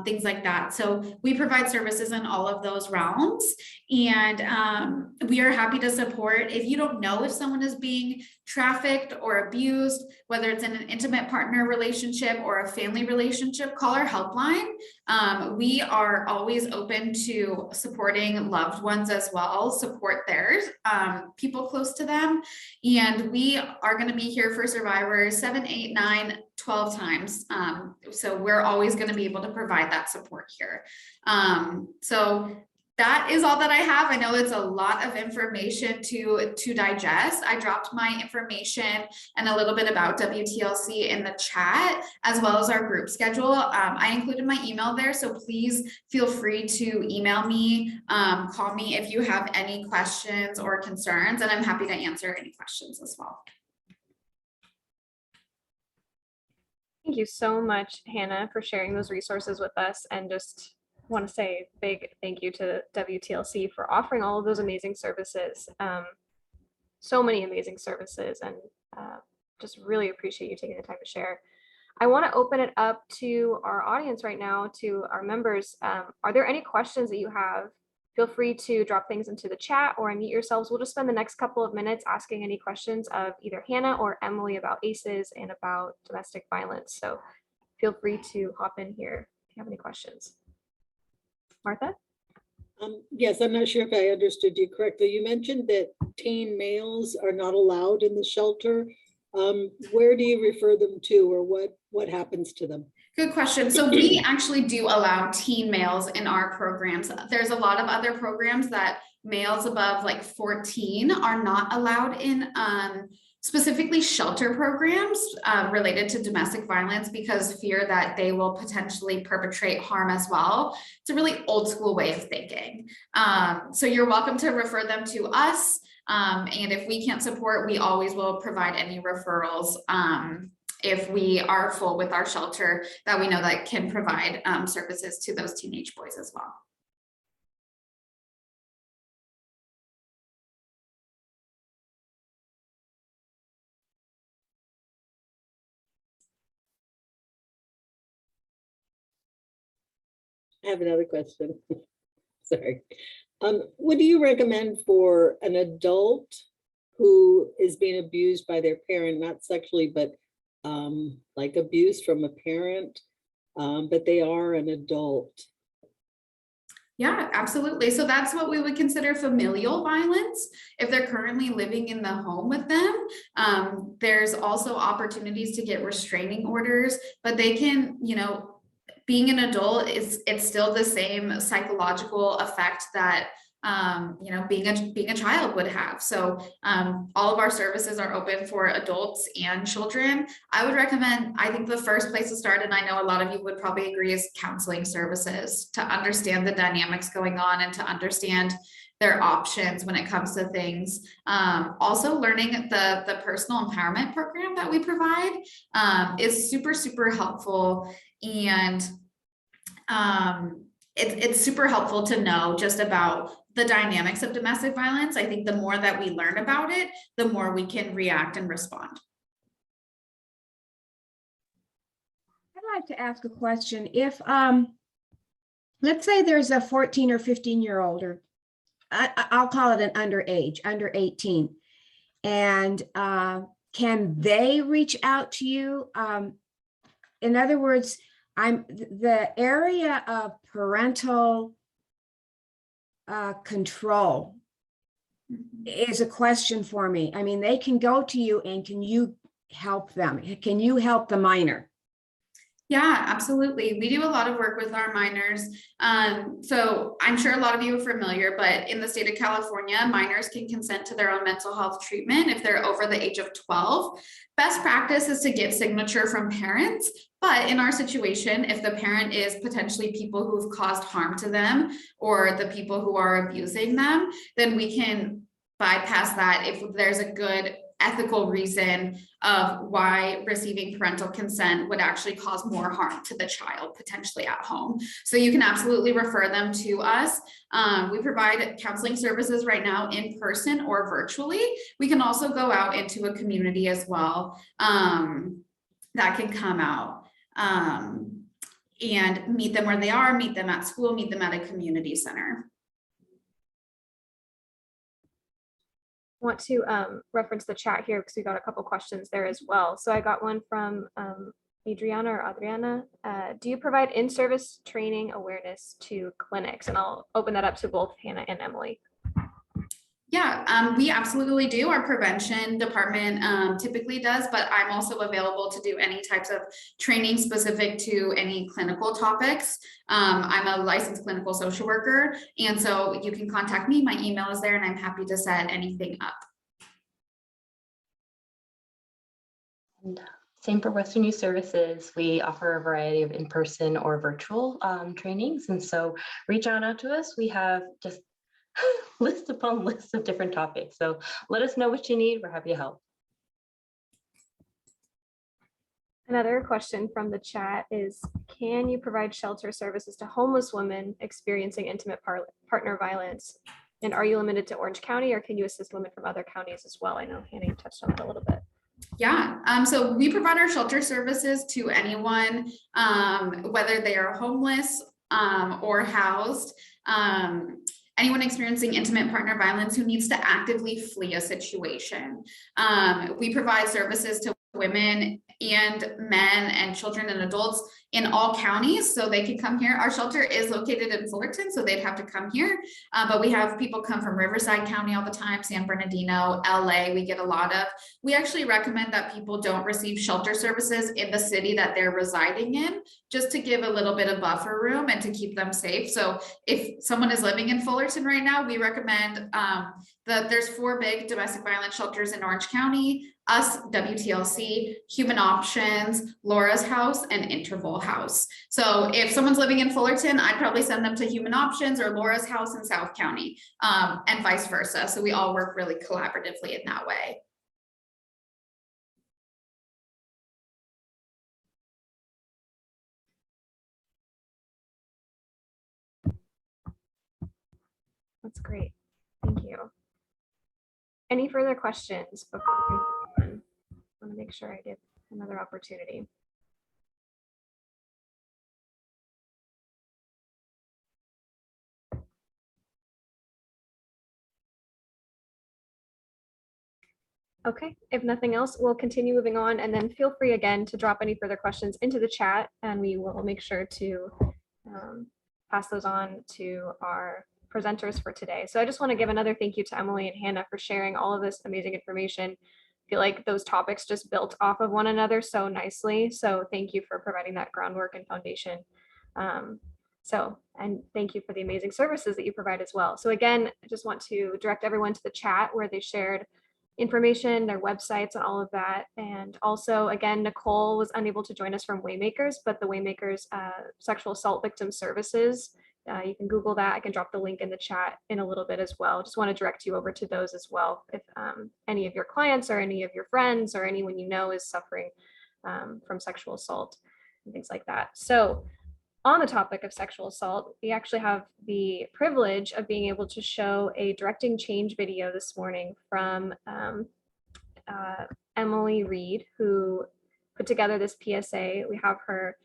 things like that. So we provide services in all of those realms, and we are happy to support. If you don't know if someone is being trafficked or abused, whether it's in an intimate partner relationship or a family relationship, call our helpline. We are always open to supporting loved ones as well, support theirs, people close to them. And we are going to be here for survivors 7, 8, 9, 12 times. So we're always going to be able to provide that support here. So that is all that I have. I know it's a lot of information to digest. I dropped my information and a little bit about WTLC in the chat, as well as our group schedule. I included my email there, so please feel free to email me, call me if you have any questions or concerns, and I'm happy to answer any questions as well. Thank you so much, Hannah, for sharing those resources with us and just want to say a big thank you to WTLC for offering all of those amazing services. So many amazing services, and just really appreciate you taking the time to share. I want to open it up to our audience right now, to our members. Are there any questions that you have? Feel free to drop things into the chat or unmute yourselves. We'll just spend the next couple of minutes asking any questions of either Hannah or Emily about ACEs and about domestic violence. So feel free to hop in here if you have any questions. Martha? Yes, I'm not sure if I understood you correctly. You mentioned that teen males are not allowed in the shelter. Where do you refer them to, or what happens to them? Good question. So we actually do allow teen males in our programs. There's a lot of other programs that males above like 14 are not allowed in, specifically shelter programs related to domestic violence, because fear that they will potentially perpetrate harm as well. It's a really old school way of thinking. So you're welcome to refer them to us. And if we can't support, we always will provide any referrals if we are full with our shelter that we know that can provide services to those teenage boys as well. I have another question. Sorry. What do you recommend for an adult who is being abused by their parent, not sexually, but like abuse from a parent, but they are an adult? Yeah, absolutely. So that's what we would consider familial violence. If they're currently living in the home with them, there's also opportunities to get restraining orders, but they can, you know, being an adult it's still the same psychological effect that you know, being a child would have. So all of our services are open for adults and children. I would recommend, I think the first place to start, and I know a lot of you would probably agree, is counseling services, to understand the dynamics going on and to understand their options when it comes to things. Also learning the personal empowerment program that we provide is super, super helpful. And it's super helpful to know just about the dynamics of domestic violence. I think the more that we learn about it, the more we can react and respond. I'd like to ask a question. If, let's say there's a 14 or 15-year-old, or I'll call it an underage, under 18, and can they reach out to you? In other words, the area of parental control is a question for me. I mean, they can go to you, and can you help them? Can you help the minor? Yeah, absolutely. We do a lot of work with our minors. So I'm sure a lot of you are familiar, but in the state of California, minors can consent to their own mental health treatment if they're over the age of 12. Best practice is to get signature from parents. But in our situation, if the parent is potentially people who've caused harm to them or the people who are abusing them, then we can bypass that if there's a good ethical reason of why receiving parental consent would actually cause more harm to the child potentially at home. So you can absolutely refer them to us. We provide counseling services right now in person or virtually. We can also go out into a community as well that can come out and meet them where they are, meet them at school, meet them at a community center. Want to reference the chat here because we got a couple questions there as well. So I got one from Adriana. Do you provide in-service training awareness to clinics? And I'll open that up to both Hannah and Emily. Yeah, we absolutely do. Our prevention department typically does, but I'm also available to do any types of training specific to any clinical topics. I'm a licensed clinical social worker, and so you can contact me. My email is there, and I'm happy to set anything up. And same for Western Youth Services. We offer a variety of in-person or virtual trainings, and so reach out to us. We have just list upon list of different topics. So let us know what you need. We're happy to help. Another question from the chat is, can you provide shelter services to homeless women experiencing intimate partner violence? And are you limited to Orange County, or can you assist women from other counties as well? I know Hannah, you touched on it a little bit. Yeah, so we provide our shelter services to anyone, whether they are homeless or housed, anyone experiencing intimate partner violence who needs to actively flee a situation. We provide services to women and men and children and adults in all counties, so they can come here. Our shelter is located in Fullerton, so they'd have to come here. But we have people come from Riverside County all the time, San Bernardino, LA, we get a lot of. We actually recommend that people don't receive shelter services in the city that they're residing in, just to give a little bit of buffer room and to keep them safe. So if someone is living in Fullerton right now, we recommend that there's 4 big domestic violence shelters in Orange County: us, WTLC, Human Options, Laura's House, and Interval House. So if someone's living in Fullerton, I'd probably send them to Human Options or Laura's House in South County, and vice versa. So we all work really collaboratively in that way. That's great. Thank you. Any further questions before we move on? I want to make sure I give another opportunity. Okay, if nothing else, we'll continue moving on, and then feel free again to drop any further questions into the chat, and we will make sure to pass those on to our presenters for today. So I just want to give another thank you to Emily and Hannah for sharing all of this amazing information. I feel like those topics just built off of one another so nicely. So thank you for providing that groundwork and foundation. And thank you for the amazing services that you provide as well. So again, I just want to direct everyone to the chat where they shared information, their websites, and all of that. And also, again, Nicole was unable to join us from Waymakers, but the Waymakers Sexual Assault Victim Services, you can Google that. I can drop the link in the chat in a little bit as well. Just want to direct you over to those as well. If any of your clients or any of your friends or anyone you know is suffering from sexual assault and things like that. So on the topic of sexual assault, we actually have the privilege of being able to show a directing change video this morning from Emily Reed, who put together this PSA. We have her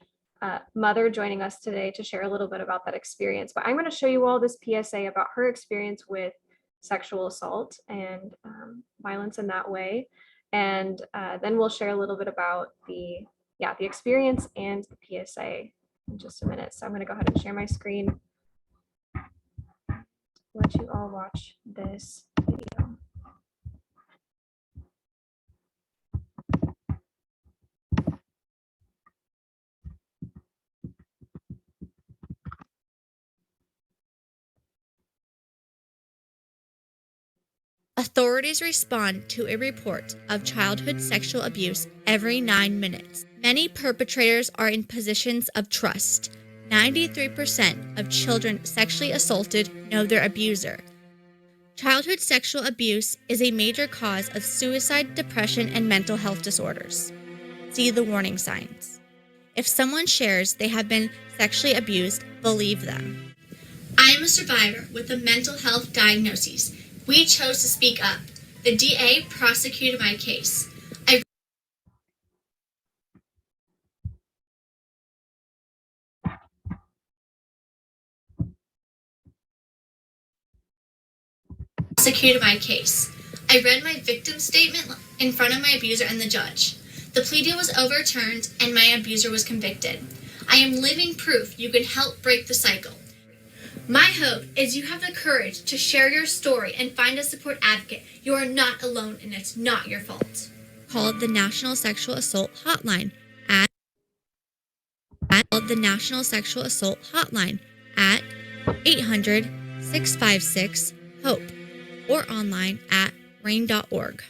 mother joining us today to share a little bit about that experience. But I'm going to show you all this PSA about her experience with sexual assault and violence in that way. And then we'll share a little bit about the experience and the PSA in just a minute. So I'm going to go ahead and share my screen. Let you all watch this video. Authorities respond to a report of childhood sexual abuse every 9 minutes. Many perpetrators are in positions of trust. 93% of children sexually assaulted know their abuser. Childhood sexual abuse is a major cause of suicide, depression, and mental health disorders. See the warning signs. If someone shares they have been sexually abused, believe them. I am a survivor with a mental health diagnosis. We chose to speak up. The DA prosecuted my case. I read my victim statement in front of my abuser and the judge. The plea deal was overturned and my abuser was convicted. I am living proof you can help break the cycle. My hope is you have the courage to share your story and find a support advocate. You are not alone and it's not your fault. Call the National Sexual Assault Hotline at 800-656-HOPE or online at rain.org.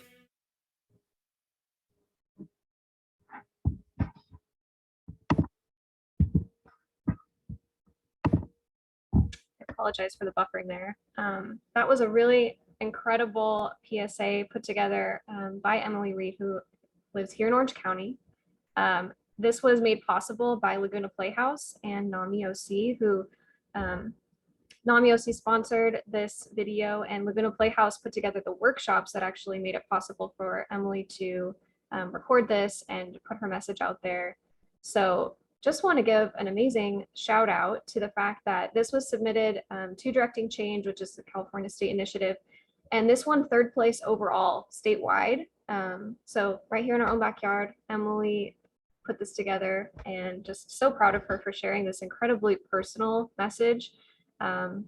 I apologize for the buffering there. That was a really incredible PSA put together by Emily Reed, who lives here in Orange County. This was made possible by Laguna Playhouse and NAMI OC, who NAMI OC sponsored this video, and Laguna Playhouse put together the workshops that actually made it possible for Emily to record this and put her message out there. So just want to give an amazing shout out to the fact that this was submitted to Directing Change, which is the California State Initiative, and this won 3rd place overall statewide. So right here in our own backyard, Emily put this together, and just so proud of her for sharing this incredibly personal message. And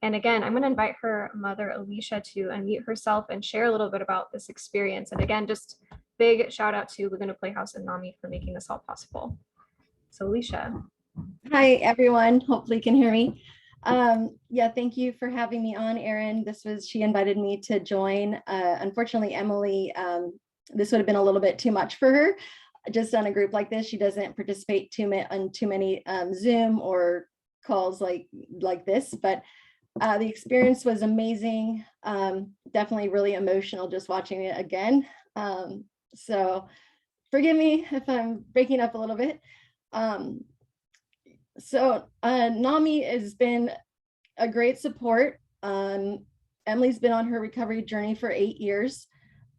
again, I'm going to invite her mother, Alicia, to unmute herself and share a little bit about this experience. And again, just big shout out to Laguna Playhouse and NAMI for making this all possible. So Alicia. Hi, everyone. Hopefully you can hear me. Yeah, thank you for having me on, Erin. She invited me to join. Unfortunately, Emily, this would have been a little bit too much for her. Just on a group like this, she doesn't participate on too many Zoom or calls like this, but the experience was amazing. Definitely really emotional just watching it again. So forgive me if I'm breaking up a little bit. NAMI has been a great support. Emily's been on her recovery journey for 8 years.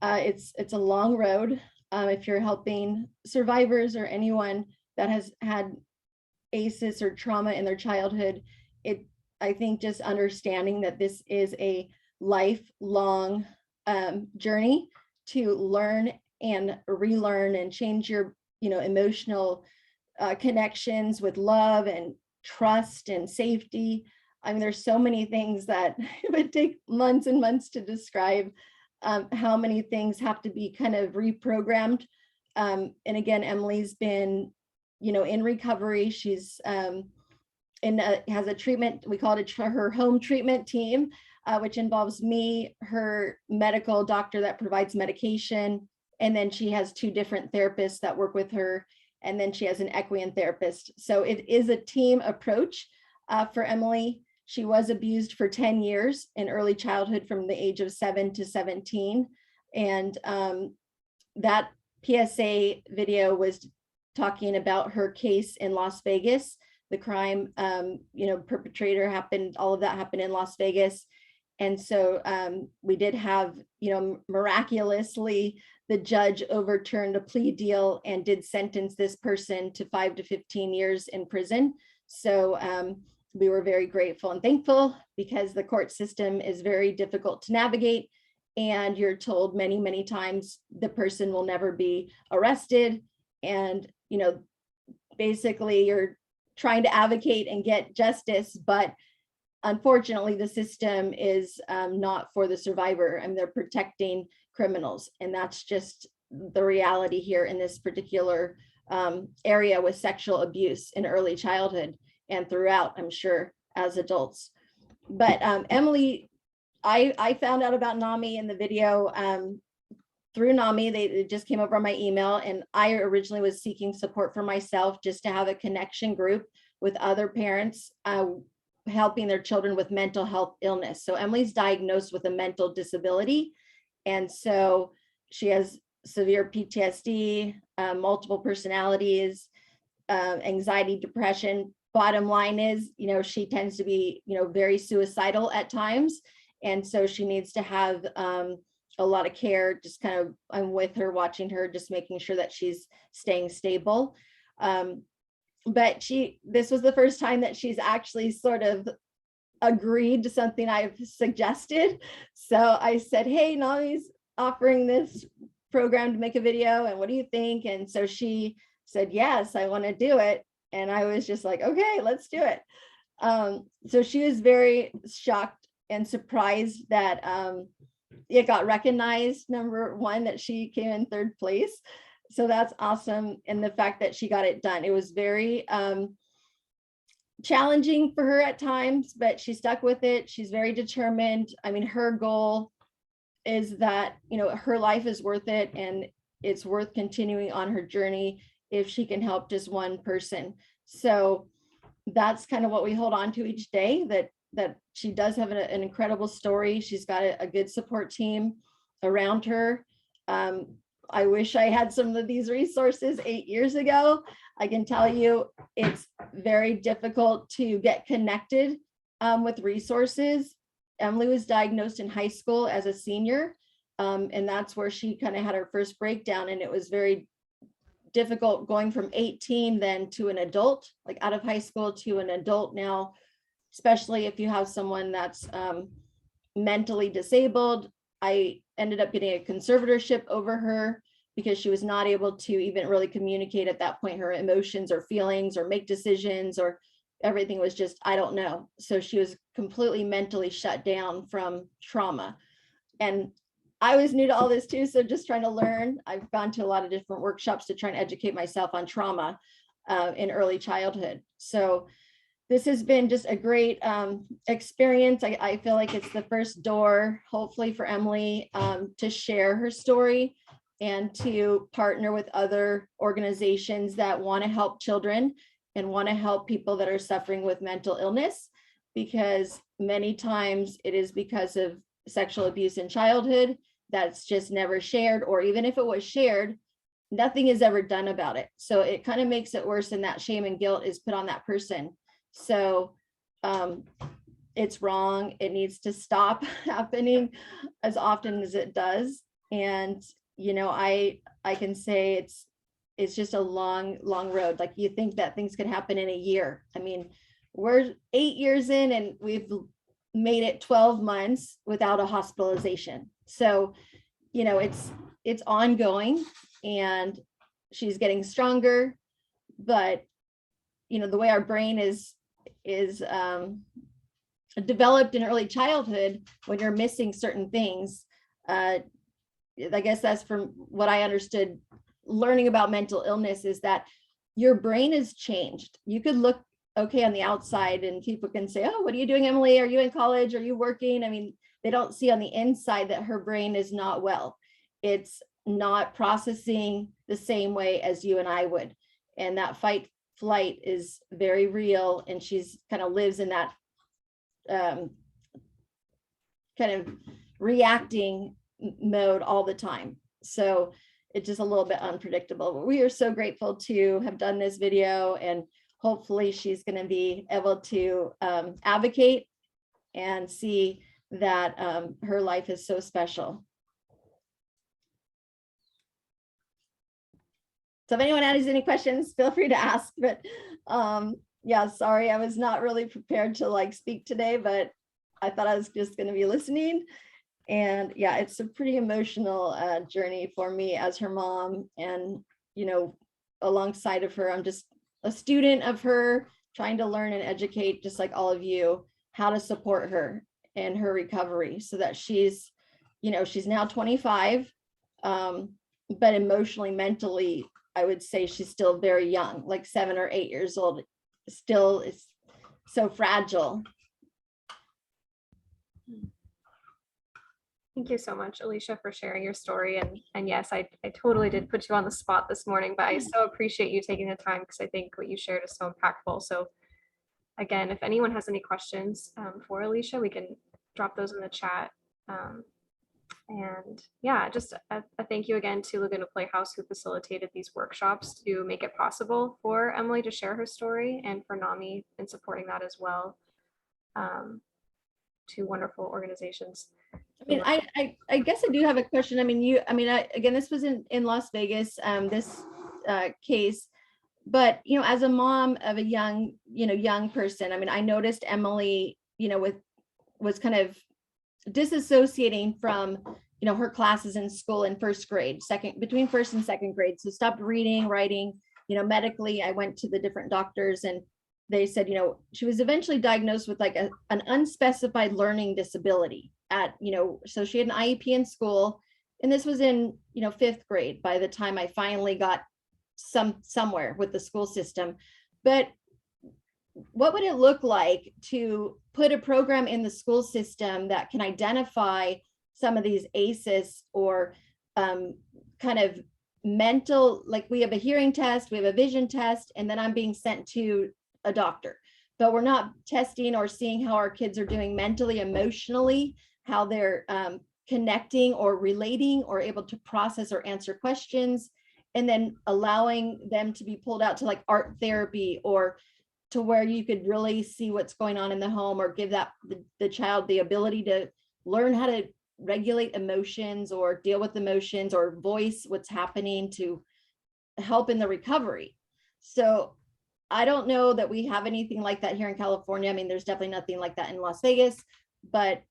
It's a long road. If you're helping survivors or anyone that has had ACEs or trauma in their childhood, I think just understanding that this is a lifelong journey to learn and relearn and change your emotional connections with love and trust and safety. I mean, there's so many things that it would take months and months to describe how many things have to be kind of reprogrammed. And again, Emily's been, in recovery. She's has a treatment, we call it her home treatment team, which involves me, her medical doctor that provides medication, and then she has 2 different therapists that work with her, and then she has an equine therapist. So it is a team approach for Emily. She was abused for 10 years in early childhood from the age of 7 to 17. And that PSA video was talking about her case in Las Vegas. The crime, perpetrator happened, all of that happened in Las Vegas. And so we did have, miraculously, the judge overturned a plea deal and did sentence this person to 5 to 15 years in prison. So we were very grateful and thankful, because the court system is very difficult to navigate. And you're told many, many times the person will never be arrested. And, basically you're trying to advocate and get justice, but unfortunately the system is not for the survivor, and they're protecting criminals. And that's just the reality here in this particular area with sexual abuse in early childhood and throughout, I'm sure, as adults. But Emily, I found out about NAMI in the video through NAMI. They just came over on my email, and I originally was seeking support for myself, just to have a connection group with other parents helping their children with mental health illness. So Emily's diagnosed with a mental disability, and so she has severe PTSD, multiple personalities, anxiety, depression. Bottom line is, she tends to be, very suicidal at times. And so she needs to have a lot of care. Just kind of, I'm with her, watching her, just making sure that she's staying stable. But this was the first time that she's actually sort of agreed to something I've suggested. So I said, hey, NAMI's offering this program to make a video, and what do you think? And so she said, yes, I want to do it. And I was just like, okay, let's do it. So she was very shocked and surprised that it got recognized, number one, that she came in 3rd place. So that's awesome. And the fact that she got it done, it was very challenging for her at times, but she stuck with it. She's very determined. I mean, her goal is that, her life is worth it, and it's worth continuing on her journey if she can help just one person. So that's kind of what we hold on to each day, that she does have an incredible story. She's got a good support team around her. I wish I had some of these resources 8 years ago. I can tell you it's very difficult to get connected with resources. Emily was diagnosed in high school as a senior, and that's where she kind of had her first breakdown, and it was very difficult going from 18 then to an adult, like out of high school to an adult now, especially if you have someone that's mentally disabled. I ended up getting a conservatorship over her because she was not able to even really communicate at that point her emotions or feelings or make decisions, or everything was just, I don't know. So she was completely mentally shut down from trauma. And I was new to all this too, so just trying to learn. I've gone to a lot of different workshops to try and educate myself on trauma in early childhood. So this has been just a great experience. I feel like it's the first door, hopefully, for Emily to share her story and to partner with other organizations that want to help children and want to help people that are suffering with mental illness, because many times it is because of sexual abuse in childhood that's just never shared, or even if it was shared, nothing is ever done about it. So it kind of makes it worse, and that shame and guilt is put on that person. So it's wrong. It needs to stop happening as often as it does. And, you know, I can say it's just a long road. Like, you think that things could happen in a year. I mean, we're 8 years in and we've made it 12 months without a hospitalization. So, you know, it's ongoing, and she's getting stronger, but you know, the way our brain is developed in early childhood, when you're missing certain things, I guess that's from what I understood learning about mental illness, is that your brain has changed. You could look okay on the outside and people can say, oh, what are you doing, Emily? Are you in college? Are you working? I mean, they don't see on the inside that her brain is not well. It's not processing the same way as you and I would. And that fight flight is very real, and she's kind of lives in that kind of reacting mode all the time. So it's just a little bit unpredictable, but we are so grateful to have done this video, and hopefully she's going to be able to advocate and see that her life is so special. So if anyone has any questions, feel free to ask. But yeah, sorry, I was not really prepared to like speak today, but I thought I was just going to be listening. And yeah, it's a pretty emotional journey for me as her mom. And, you know, alongside of her, I'm just a student of her, trying to learn and educate, just like all of you, how to support her in her recovery, so that she's, you know, she's now 25, but emotionally, mentally, I would say she's still very young, like 7 or 8 years old. Still is so fragile. Thank you so much, Alicia, for sharing your story. And yes, I totally did put you on the spot this morning, but I so appreciate you taking the time, because I think what you shared is so impactful. So again, if anyone has any questions for Alicia, we can drop those in the chat. And yeah, just a thank you again to Laguna Playhouse, who facilitated these workshops to make it possible for Emily to share her story, and for NAMI in supporting that as well. Two wonderful organizations. I mean, I guess I do have a question. I mean, again, this was in Las Vegas, this case, but, you know, as a mom of a young person, I mean, I noticed Emily, you know, was kind of disassociating from, you know, her classes in school in between first and second grade. So stopped reading, writing, you know, medically. I went to the different doctors, and they said, you know, she was eventually diagnosed with like an unspecified learning disability so she had an IEP in school, and this was in, you know, 5th grade by the time I finally got somewhere with the school system. But what would it look like to put a program in the school system that can identify some of these ACEs, or kind of mental, like we have a hearing test, we have a vision test, and then I'm being sent to a doctor, but we're not testing or seeing how our kids are doing mentally, emotionally, how they're connecting or relating or able to process or answer questions, and then allowing them to be pulled out to like art therapy or to where you could really see what's going on in the home, or give that the child the ability to learn how to regulate emotions or deal with emotions or voice what's happening to help in the recovery. So I don't know that we have anything like that here in California. I mean, there's definitely nothing like that in Las Vegas, but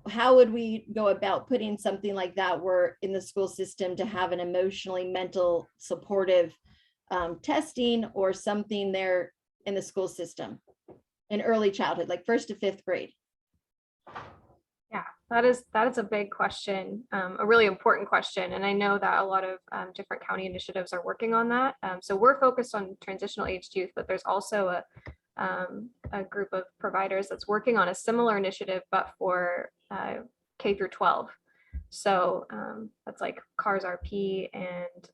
how would we go about putting something like that where in the school system to have an emotionally mental supportive testing or something there in the school system in early childhood, like 1st to 5th grade? Yeah, that is a big question, a really important question. And I know that a lot of different county initiatives are working on that. So we're focused on transitional aged youth, but there's also a group of providers that's working on a similar initiative, but for K through 12. So that's like CARS RP and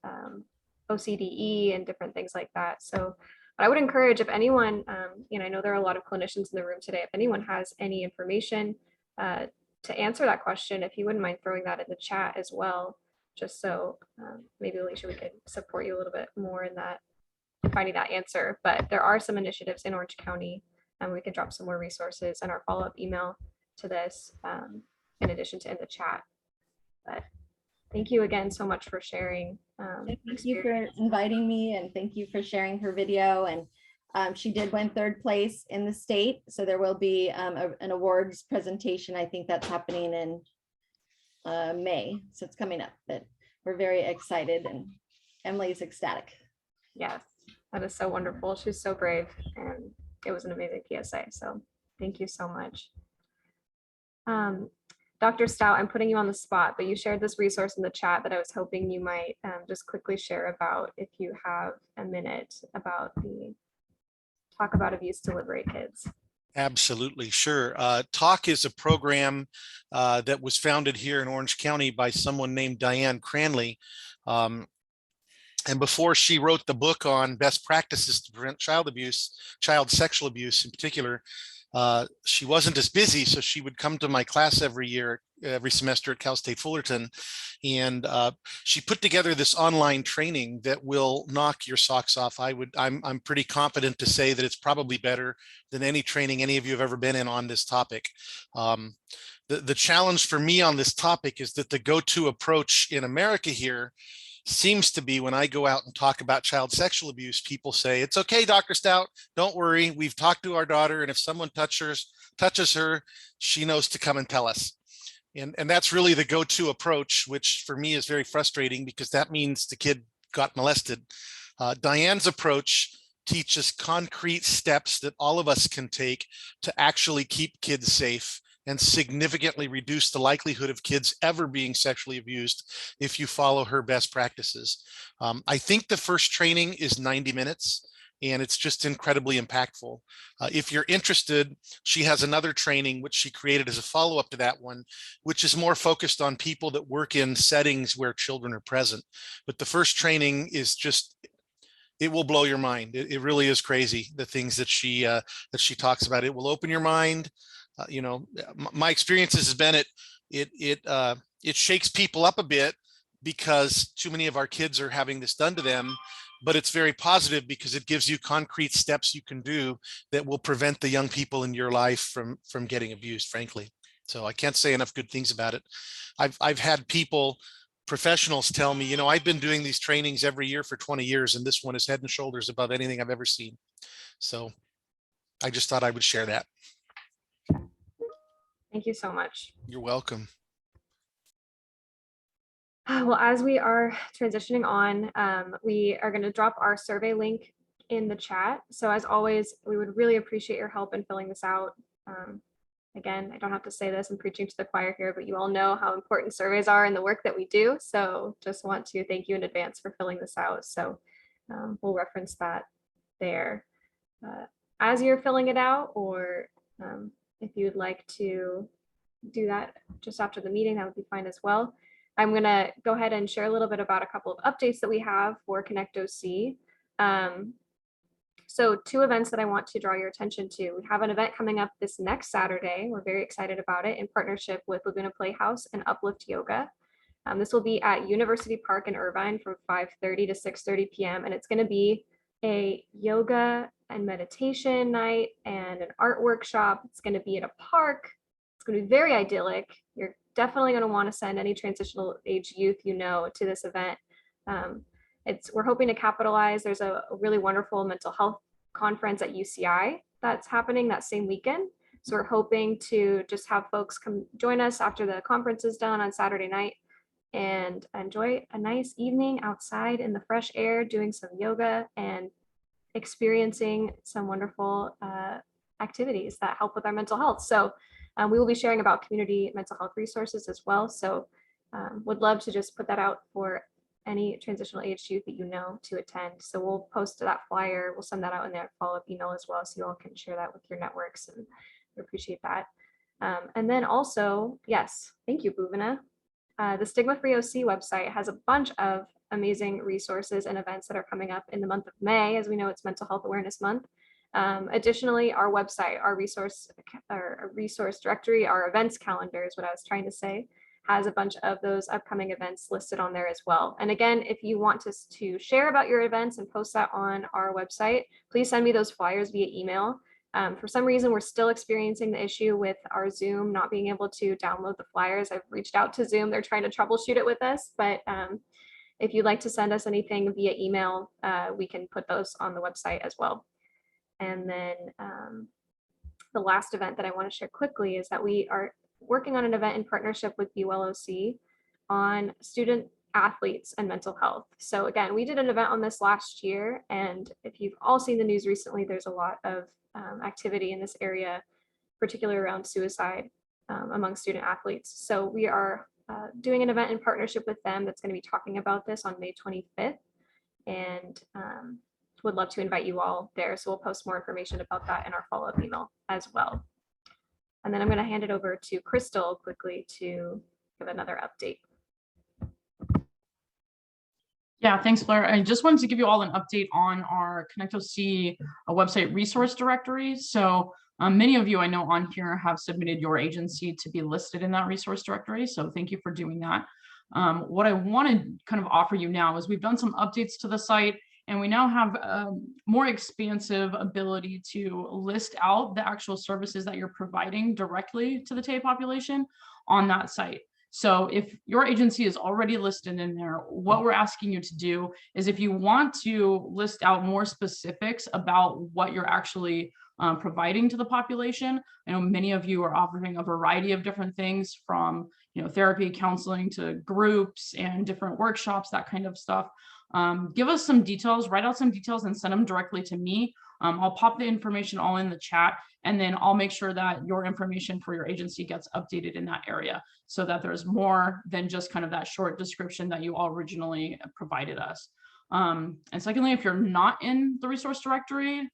OCDE and different things like that. So but I would encourage, if anyone, I know there are a lot of clinicians in the room today, if anyone has any information to answer that question, if you wouldn't mind throwing that in the chat as well, just so maybe Alicia, we could support you a little bit more in that, finding that answer. But there are some initiatives in Orange County, and we can drop some more resources in our follow-up email to this, in addition to in the chat. But thank you again so much for sharing. Thank you for inviting me, and thank you for sharing her video. And she did win 3rd place in the state. So there will be an awards presentation. I think that's happening in May. So it's coming up, but we're very excited and Emily's ecstatic. Yes, that is so wonderful. She's so brave, and it was an amazing PSA. So thank you so much. Dr. Stout, I'm putting you on the spot, but you shared this resource in the chat that I was hoping you might just quickly share about, if you have a minute, about the Talk About Abuse to Liberate Kids. Absolutely, sure. Talk is a program that was founded here in Orange County by someone named Diane Cranley. And before she wrote the book on best practices to prevent child abuse, child sexual abuse in particular, she wasn't as busy, so she would come to my class every semester at Cal State Fullerton, and she put together this online training that will knock your socks off. I'm pretty confident to say that it's probably better than any training any of you have ever been in on this topic. The challenge for me on this topic is that the go-to approach in America here seems to be, when I go out and talk about child sexual abuse, people say, it's okay, Dr. Stout, don't worry. We've talked to our daughter, and if someone touches her, she knows to come and tell us. And that's really the go-to approach, which for me is very frustrating because that means the kid got molested. Diane's approach teaches concrete steps that all of us can take to actually keep kids safe and significantly reduce the likelihood of kids ever being sexually abused if you follow her best practices. I think the first training is 90 minutes, and it's just incredibly impactful. If you're interested, she has another training which she created as a follow-up to that one, which is more focused on people that work in settings where children are present. But the first training is just, it will blow your mind. It really is crazy, the things that she talks about. It will open your mind. My experiences has been it shakes people up a bit because too many of our kids are having this done to them, but it's very positive because it gives you concrete steps you can do that will prevent the young people in your life from getting abused, frankly. So I can't say enough good things about it. I've had professionals tell me, I've been doing these trainings every year for 20 years, and this one is head and shoulders above anything I've ever seen. So I just thought I would share that. Thank you so much. You're welcome. Well, as we are transitioning on, we are going to drop our survey link in the chat. So as always, we would really appreciate your help in filling this out. Again, I don't have to say this, I'm preaching to the choir here, but you all know how important surveys are in the work that we do. So just want to thank you in advance for filling this out. So we'll reference that there. As you're filling it out, or if you'd like to do that just after the meeting, that would be fine as well. I'm going to go ahead and share a little bit about a couple of updates that we have for Connect OC. So 2 events that I want to draw your attention to. We have an event coming up this next Saturday. We're very excited about it in partnership with Laguna Playhouse and Uplift Yoga. This will be at University Park in Irvine from 5:30 to 6:30 p.m. And it's going to be a yoga and meditation night and an art workshop. It's going to be at a park. It's going to be very idyllic. You're definitely going to want to send any transitional age youth you know to this event. We're hoping to capitalize. There's a really wonderful mental health conference at UCI that's happening that same weekend. So we're hoping to just have folks come join us after the conference is done on Saturday night and enjoy a nice evening outside in the fresh air, doing some yoga and experiencing some wonderful activities that help with our mental health. So we will be sharing about community mental health resources as well. So would love to just put that out for any transitional age youth that you know to attend. So we'll post that flyer. We'll send that out in their follow-up email as well, so you all can share that with your networks, and we appreciate that. And then also, yes, thank you, Bhuvana. The Stigma Free OC website has a bunch of amazing resources and events that are coming up in the month of May. As we know, it's Mental Health Awareness Month. Additionally, our website, our resource directory, our events calendar is what I was trying to say, has a bunch of those upcoming events listed on there as well. And again, if you want us to share about your events and post that on our website, please send me those flyers via email. For some reason, we're still experiencing the issue with our Zoom not being able to download the flyers. I've reached out to Zoom. They're trying to troubleshoot it with us. But if you'd like to send us anything via email, we can put those on the website as well. And then the last event that I want to share quickly is that we are working on an event in partnership with ULOC on student athletes and mental health. So again, we did an event on this last year, and if you've all seen the news recently, there's a lot of activity in this area, particularly around suicide among student athletes. So we are doing an event in partnership with them that's going to be talking about this on May 25th, and would love to invite you all there. So we'll post more information about that in our follow-up email as well. And then I'm going to hand it over to Crystal quickly to give another update. Yeah, thanks, Blair. I just wanted to give you all an update on our ConnectOC website resource directory. So many of you I know on here have submitted your agency to be listed in that resource directory. So thank you for doing that. What I want to kind of offer you now is we've done some updates to the site, and we now have a more expansive ability to list out the actual services that you're providing directly to the TAE population on that site. So if your agency is already listed in there, what we're asking you to do is, if you want to list out more specifics about what you're actually providing to the population. I know many of you are offering a variety of different things, from therapy, counseling, to groups and different workshops, that kind of stuff. Give us some details, write out some details and send them directly to me. I'll pop the information all in the chat, and then I'll make sure that your information for your agency gets updated in that area, so that there's more than just kind of that short description that you all originally provided us. And secondly, if you're not in the resource directory,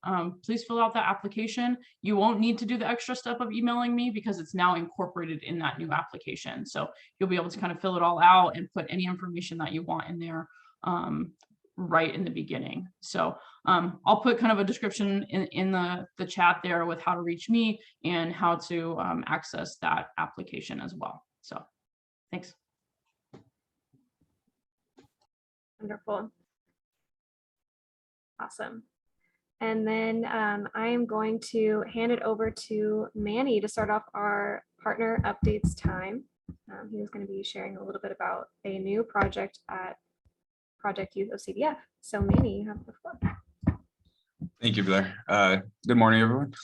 please fill out that application. You won't need to do the extra step of emailing me, because it's now incorporated in that new application. So you'll be able to kind of fill it all out and put any information that you want in there right in the beginning. So I'll put kind of a description in the chat there with how to reach me and how to access that application as well. So thanks. Wonderful. Awesome. And then I am going to hand it over to Manny to start off our partner updates time. He was going to be sharing a little bit about a new project at Project Youth OCDF. So Manny, you have the floor. Thank you, Blair. Good morning, everyone.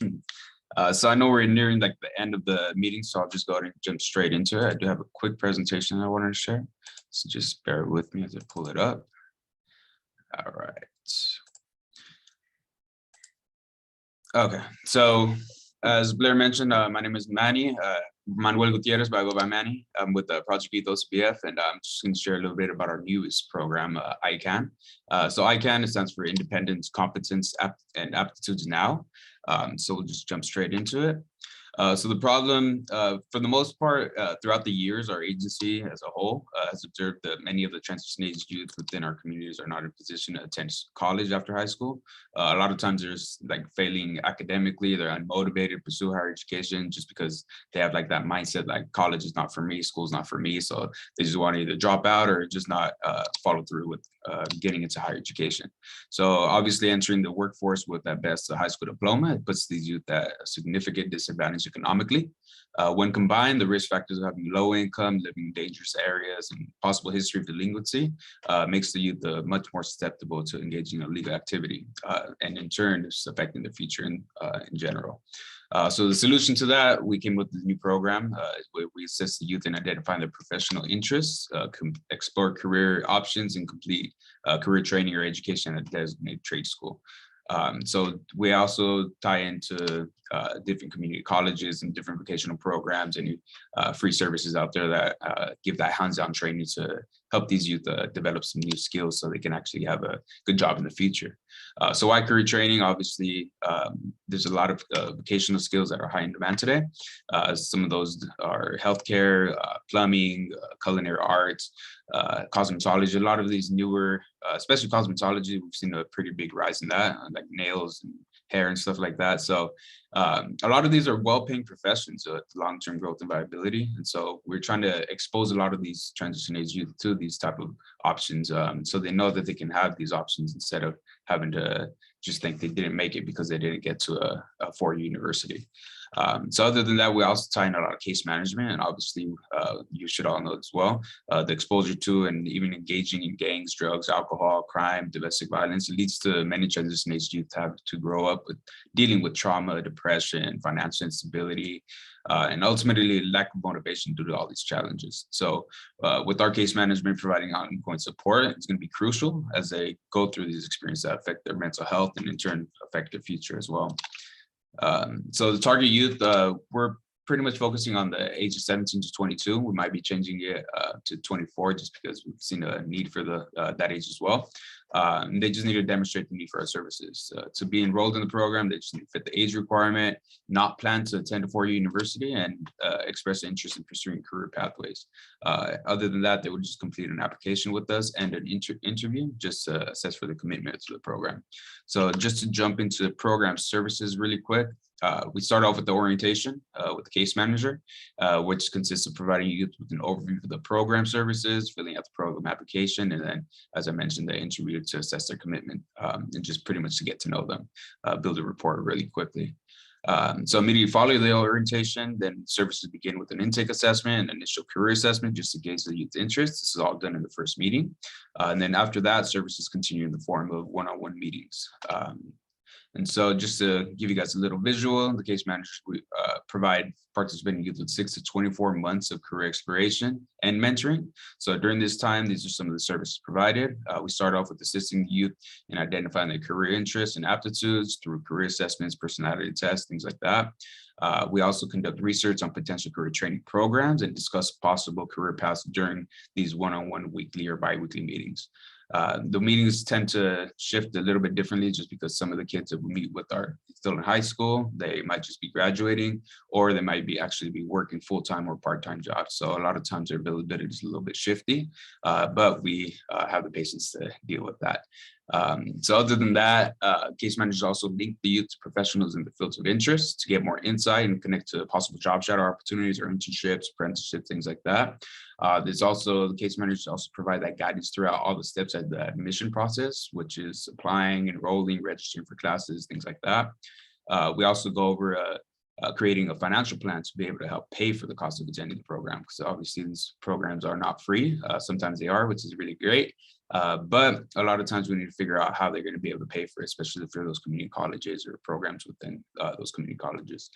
So I know we're nearing like the end of the meeting, so I'll just go ahead and jump straight into it. I do have a quick presentation I wanted to share, so just bear with me as I pull it up. All right. Okay, so as Blair mentioned, my name is Manny, Manuel Gutierrez, but I go by Manny. I'm with Project Youth OCDF, and I'm just going to share a little bit about our newest program, ICANN. So ICANN, it stands for Independence, Competence, and Aptitudes Now. So we'll just jump straight into it. So the problem, for the most part, throughout the years, our agency as a whole has observed that many of the transition age youth within our communities are not in a position to attend college after high school. A lot of times there's like failing academically, they're unmotivated to pursue higher education just because they have like that mindset, like college is not for me, school's not for me. So they just want to either drop out or just not follow through with getting into higher education. So obviously entering the workforce with at best a high school diploma, it puts these youth at a significant disadvantage economically. When combined, the risk factors of having low income, living in dangerous areas, and possible history of delinquency makes the youth much more susceptible to engaging in illegal activity, and in turn, it's affecting their future in general. So the solution to that, we came with the new program where we assist the youth in identifying their professional interests, explore career options, and complete career training or education at a designated trade school. So we also tie into different community colleges and different vocational programs and free services out there that give that hands-on training to help these youth develop some new skills so they can actually have a good job in the future. So why career training? Obviously, there's a lot of vocational skills that are high in demand today. Some of those are healthcare, plumbing, culinary arts, cosmetology. A lot of these newer, especially cosmetology, we've seen a pretty big rise in that, like nails and hair and stuff like that. So a lot of these are well-paying professions with long-term growth and viability. And so we're trying to expose a lot of these transition age youth to these type of options, so they know that they can have these options instead of having to just think they didn't make it because they didn't get to a four-year university. So other than that, we also tie in a lot of case management, and obviously you should all know as well, the exposure to and even engaging in gangs, drugs, alcohol, crime, domestic violence, it leads to many transition age youth have to grow up with dealing with trauma, depression, financial instability, and ultimately lack of motivation due to all these challenges. So with our case management providing ongoing support, it's going to be crucial as they go through these experiences that affect their mental health and in turn affect their future as well. So the target youth, we're pretty much focusing on the age of 17 to 22. We might be changing it to 24 just because we've seen a need for that age as well. And they just need to demonstrate the need for our services. To be enrolled in the program, they just need to fit the age requirement, not plan to attend a four-year university, and express interest in pursuing career pathways. Other than that, they would just complete an application with us and an interview just to assess for the commitment to the program. So just to jump into the program services really quick, we start off with the orientation with the case manager, which consists of providing youth with an overview of the program services, filling out the program application, and then, as I mentioned, the interview to assess their commitment and just pretty much to get to know them, build a rapport really quickly. So immediately following the orientation, then services begin with an intake assessment, an initial career assessment, just to gauge the youth's interest. This is all done in the first meeting. And then after that, services continue in the form of one-on-one meetings. And so just to give you guys a little visual, the case managers provide participating youth with 6 to 24 months of career exploration and mentoring. So during this time, these are some of the services provided. We start off with assisting youth in identifying their career interests and aptitudes through career assessments, personality tests, things like that. We also conduct research on potential career training programs and discuss possible career paths during these one-on-one weekly or bi-weekly meetings. The meetings tend to shift a little bit differently just because some of the kids that we meet with are still in high school. They might just be graduating, or they might be actually be working full-time or part-time jobs. So a lot of times their availability is a little bit shifty, but we have the patience to deal with that. So other than that, case managers also link the youth to professionals in the fields of interest to get more insight and connect to possible job shadow opportunities or internships, apprenticeships, things like that. There's also, the case managers also provide that guidance throughout all the steps of the admission process, which is applying, enrolling, registering for classes, things like that. We also go over creating a financial plan to be able to help pay for the cost of attending the program, because obviously these programs are not free. Sometimes they are, which is really great. But a lot of times we need to figure out how they're going to be able to pay for it, especially for those community colleges or programs within those community colleges.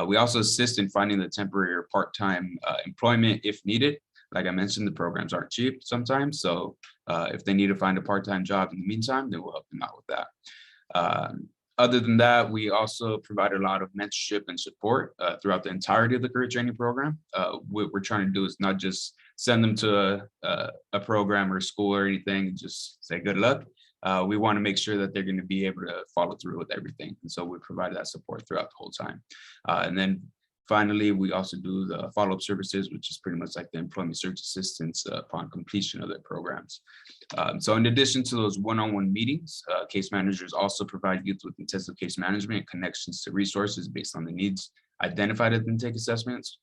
We also assist in finding the temporary or part-time employment if needed. Like I mentioned, the programs aren't cheap sometimes. So if they need to find a part-time job in the meantime, then we'll help them out with that. Other than that, we also provide a lot of mentorship and support throughout the entirety of the career training program. What we're trying to do is not just send them to a program or a school or anything and just say good luck. We want to make sure that they're going to be able to follow through with everything. And so we provide that support throughout the whole time. And then Finally, we also do the follow-up services, which is pretty much like the employment search assistance upon completion of their programs. So in addition to those one-on-one meetings, case managers also provide youth with intensive case management and connections to resources based on the needs identified at the intake assessments.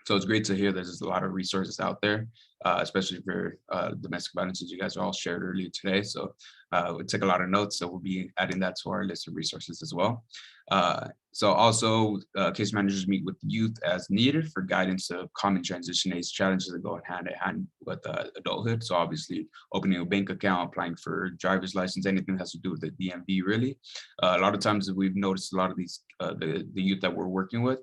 So it's great to hear there's a lot of resources out there, especially for domestic violence, as you guys all shared earlier today. So we took a lot of notes, so we'll be adding that to our list of resources as well. So also case managers meet with youth as needed for guidance of common transition age challenges that go hand in hand with adulthood. So obviously opening a bank account, applying for driver's license, anything that has to do with the DMV really. A lot of times we've noticed a lot of these, the youth that we're working with,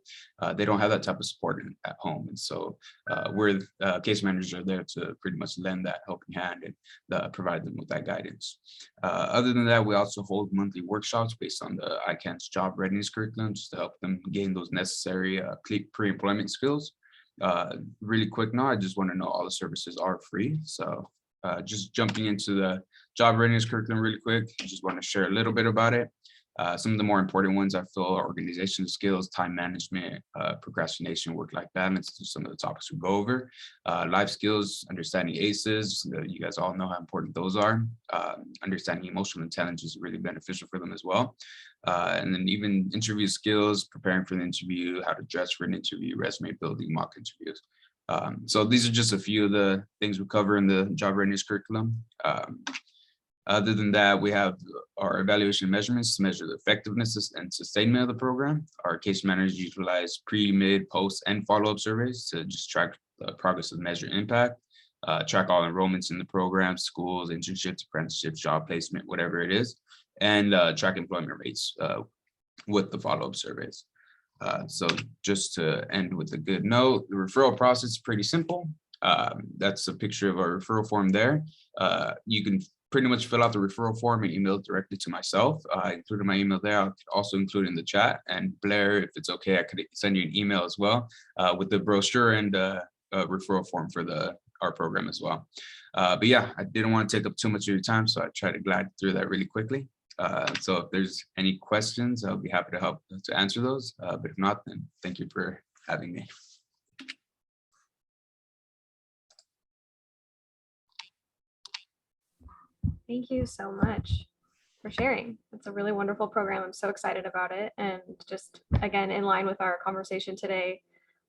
they don't have that type of support at home. And so we're case managers are there to pretty much lend that helping hand and provide them with that guidance. Other than that, we also hold monthly workshops based on the ICANN's job readiness curriculum just to help them gain those necessary pre-employment skills. Really quick now, I just want to know all the services are free. So just jumping into the job readiness curriculum really quick, I just want to share a little bit about it. Some of the more important ones I feel are organizational skills, time management, procrastination, work-life balance, some of the topics we go over. Life skills, understanding ACEs, you guys all know how important those are. Understanding emotional intelligence is really beneficial for them as well. And then even interview skills, preparing for the interview, how to dress for an interview, resume building, mock interviews. So these are just a few of the things we cover in the job readiness curriculum. Other than that, we have our evaluation measurements to measure the effectiveness and sustainment of the program. Our case managers utilize pre, mid, post, and follow-up surveys to just track the progress of measure impact, track all enrollments in the program, schools, internships, apprenticeships, job placement, whatever it is, and track employment rates with the follow-up surveys. So just to end with a good note, the referral process is pretty simple. That's a picture of our referral form there. You can pretty much fill out the referral form and email it directly to myself. I included my email there. I'll also include in the chat. And Blair, if it's okay, I could send you an email as well with the brochure and referral form for our program as well. But yeah, I didn't want to take up too much of your time, so I tried to glide through that really quickly. So if there's any questions, I'll be happy to help to answer those. But if not, then thank you for having me. Thank you so much for sharing. It's a really wonderful program. I'm so excited about it. And just again, in line with our conversation today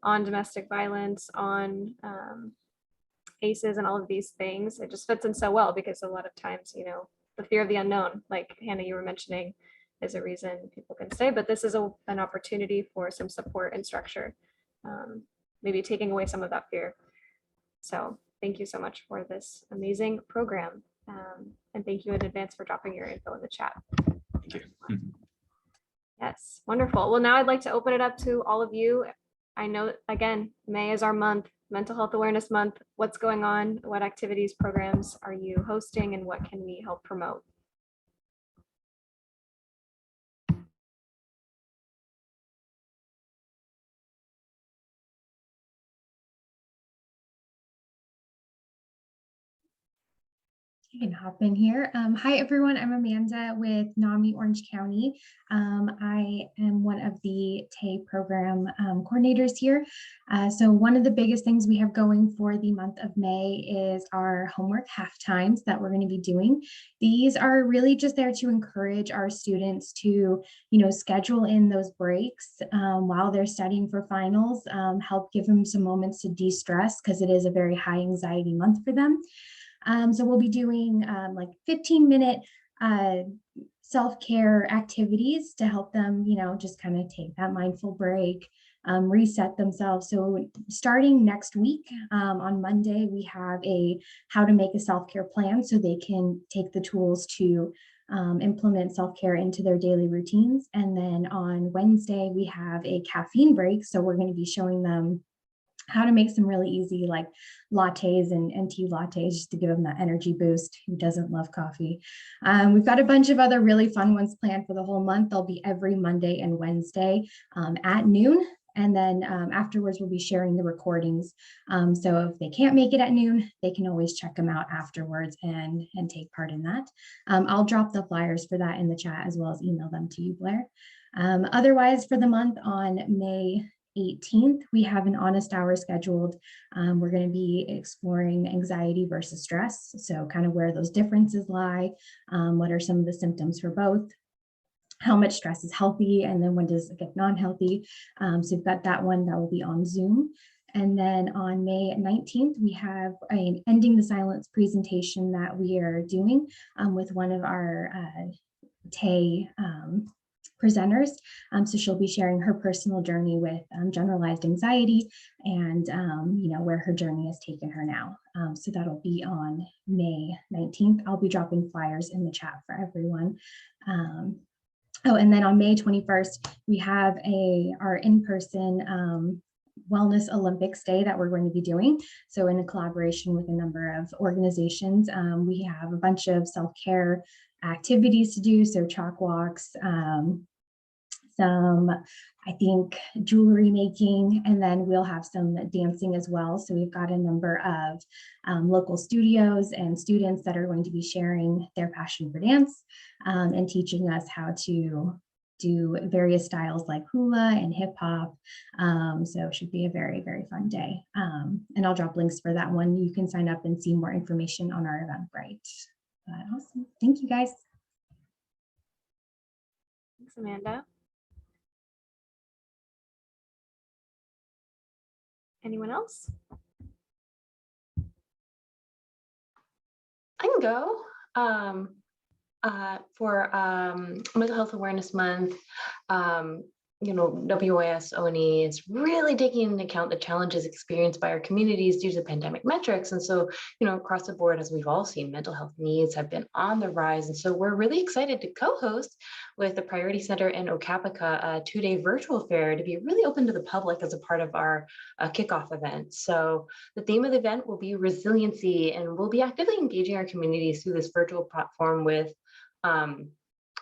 on domestic violence, on ACEs and all of these things, it just fits in so well because a lot of times, you know, the fear of the unknown, like Hannah, you were mentioning, is a reason people can stay, but this is an opportunity for some support and structure, maybe taking away some of that fear. So thank you so much for this amazing program. And thank you in advance for dropping your info in the chat. Thank you. Yes, wonderful. Well, now I'd like to open it up to all of you. I know, again, May is our month, Mental Health Awareness Month. What's going on? What activities, programs are you hosting, and what can we help promote? I can hop in here. Hi, everyone. I'm Amanda with NAMI Orange County. I am one of the TAE program coordinators here. So one of the biggest things we have going for the month of May is our homework half times that we're going to be doing. These are really just there to encourage our students to, you know, schedule in those breaks while they're studying for finals, help give them some moments to de-stress because it is a very high anxiety month for them. So we'll be doing like 15-minute self-care activities to help them, you know, just kind of take that mindful break, reset themselves. So starting next week on Monday, we have a how to make a self-care plan so they can take the tools to implement self-care into their daily routines. And then on Wednesday, we have a caffeine break. So we're going to be showing them how to make some really easy like lattes and tea lattes just to give them that energy boost. Who doesn't love coffee? We've got a bunch of other really fun ones planned for the whole month. They'll be every Monday and Wednesday at noon. And then afterwards, we'll be sharing the recordings. So if they can't make it at noon, they can always check them out afterwards and take part in that. I'll drop the flyers for that in the chat as well as email them to you, Blair. Otherwise, for the month on May 18th, we have an honest hour scheduled. We're going to be exploring anxiety versus stress. So kind of where those differences lie, what are some of the symptoms for both, how much stress is healthy, and then when does it get non-healthy. So we've got that one that will be on Zoom. And then on May 19th, we have an Ending the Silence presentation that we are doing with one of our TAE presenters. So she'll be sharing her personal journey with generalized anxiety and where her journey has taken her now. So that'll be on May 19th. I'll be dropping flyers in the chat for everyone. And then on May 21st, we have our in-person Wellness Olympics Day that we're going to be doing. So in a collaboration with a number of organizations, we have a bunch of self-care activities to do. So chalk walks, some, I think, jewelry making, and then we'll have some dancing as well. So we've got a number of local studios and students that are going to be sharing their passion for dance and teaching us how to do various styles like hula and hip hop. So it should be a very, very fun day. And I'll drop links for that one. You can sign up and see more information on our Eventbrite. Awesome. Thank you, guys. Thanks, Amanda. Anyone else? I can go. For Mental Health Awareness Month, WIS ONE is really taking into account the challenges experienced by our communities due to pandemic metrics. And so, across the board, as we've all seen, mental health needs have been on the rise. And so we're really excited to co-host with the Priority Center and Okapica a 2-day virtual fair to be really open to the public as a part of our kickoff event. So the theme of the event will be resiliency, and we'll be actively engaging our communities through this virtual platform with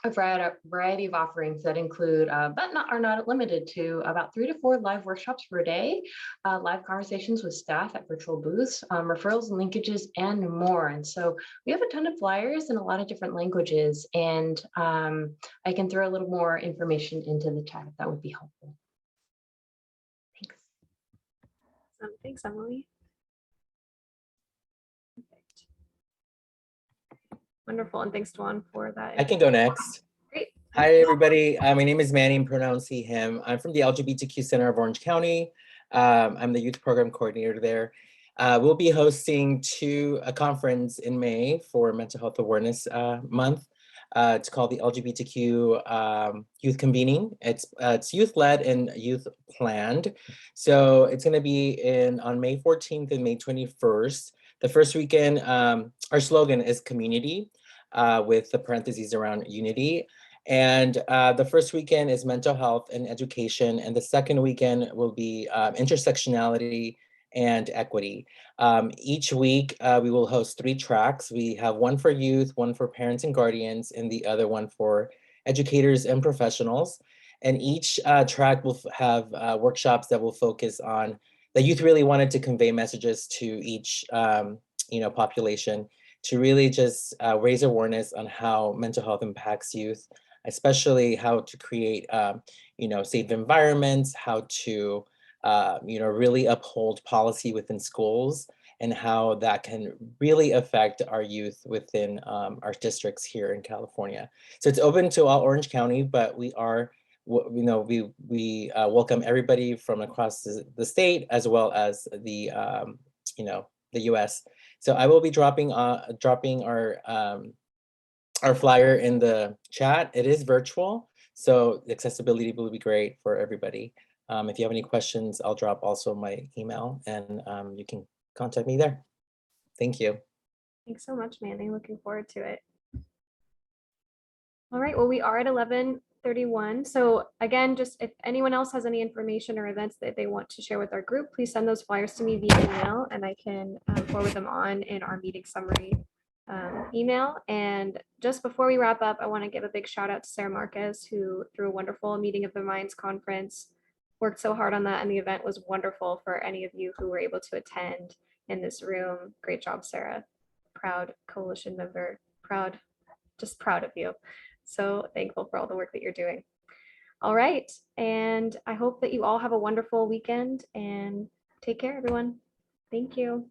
a variety of offerings that include, but are not limited to, about 3 to 4 live workshops per day, live conversations with staff at virtual booths, referrals and linkages, and more. And so we have a ton of flyers in a lot of different languages, and I can throw a little more information into the chat if that would be helpful. Thanks. Thanks, Emily. Wonderful, and thanks, Dwan, for that. I can go next. Great. Hi, everybody. My name is Manny, pronouns he, him. I'm from the LGBTQ Center of Orange County. I'm the youth program coordinator there. We'll be hosting a conference in May for Mental Health Awareness Month. It's called the LGBTQ Youth Convening. It's youth-led and youth-planned. So it's going to be on May 14th and May 21st. The first weekend, our slogan is community, with the parentheses around unity. And the first weekend is mental health and education. And the second weekend will be intersectionality and equity. Each week, we will host 3 tracks. We have one for youth, one for parents and guardians, and the other one for educators and professionals. And each track will have workshops that will focus on the youth really wanted to convey messages to each population to really just raise awareness on how mental health impacts youth, especially how to create safe environments, how to really uphold policy within schools, and how that can really affect our youth within our districts here in California. So it's open to all Orange County, but we welcome everybody from across the state as well as the US. So I will be dropping our flyer in the chat. It is virtual, so the accessibility will be great for everybody. If you have any questions, I'll drop also my email, and you can contact me there. Thank you. Thanks so much, Mandy. Looking forward to it. All right, well, we are at 11:31. So again, just if anyone else has any information or events that they want to share with our group, please send those flyers to me via email, and I can forward them on in our meeting summary email. And just before we wrap up, I want to give a big shout out to Sarah Marquez, who through a wonderful Meeting of the Minds conference worked so hard on that, and the event was wonderful for any of you who were able to attend in this room. Great job, Sarah. Proud coalition member, just proud of you. So thankful for all the work that you're doing. All right. And I hope that you all have a wonderful weekend and take care, everyone. Thank you.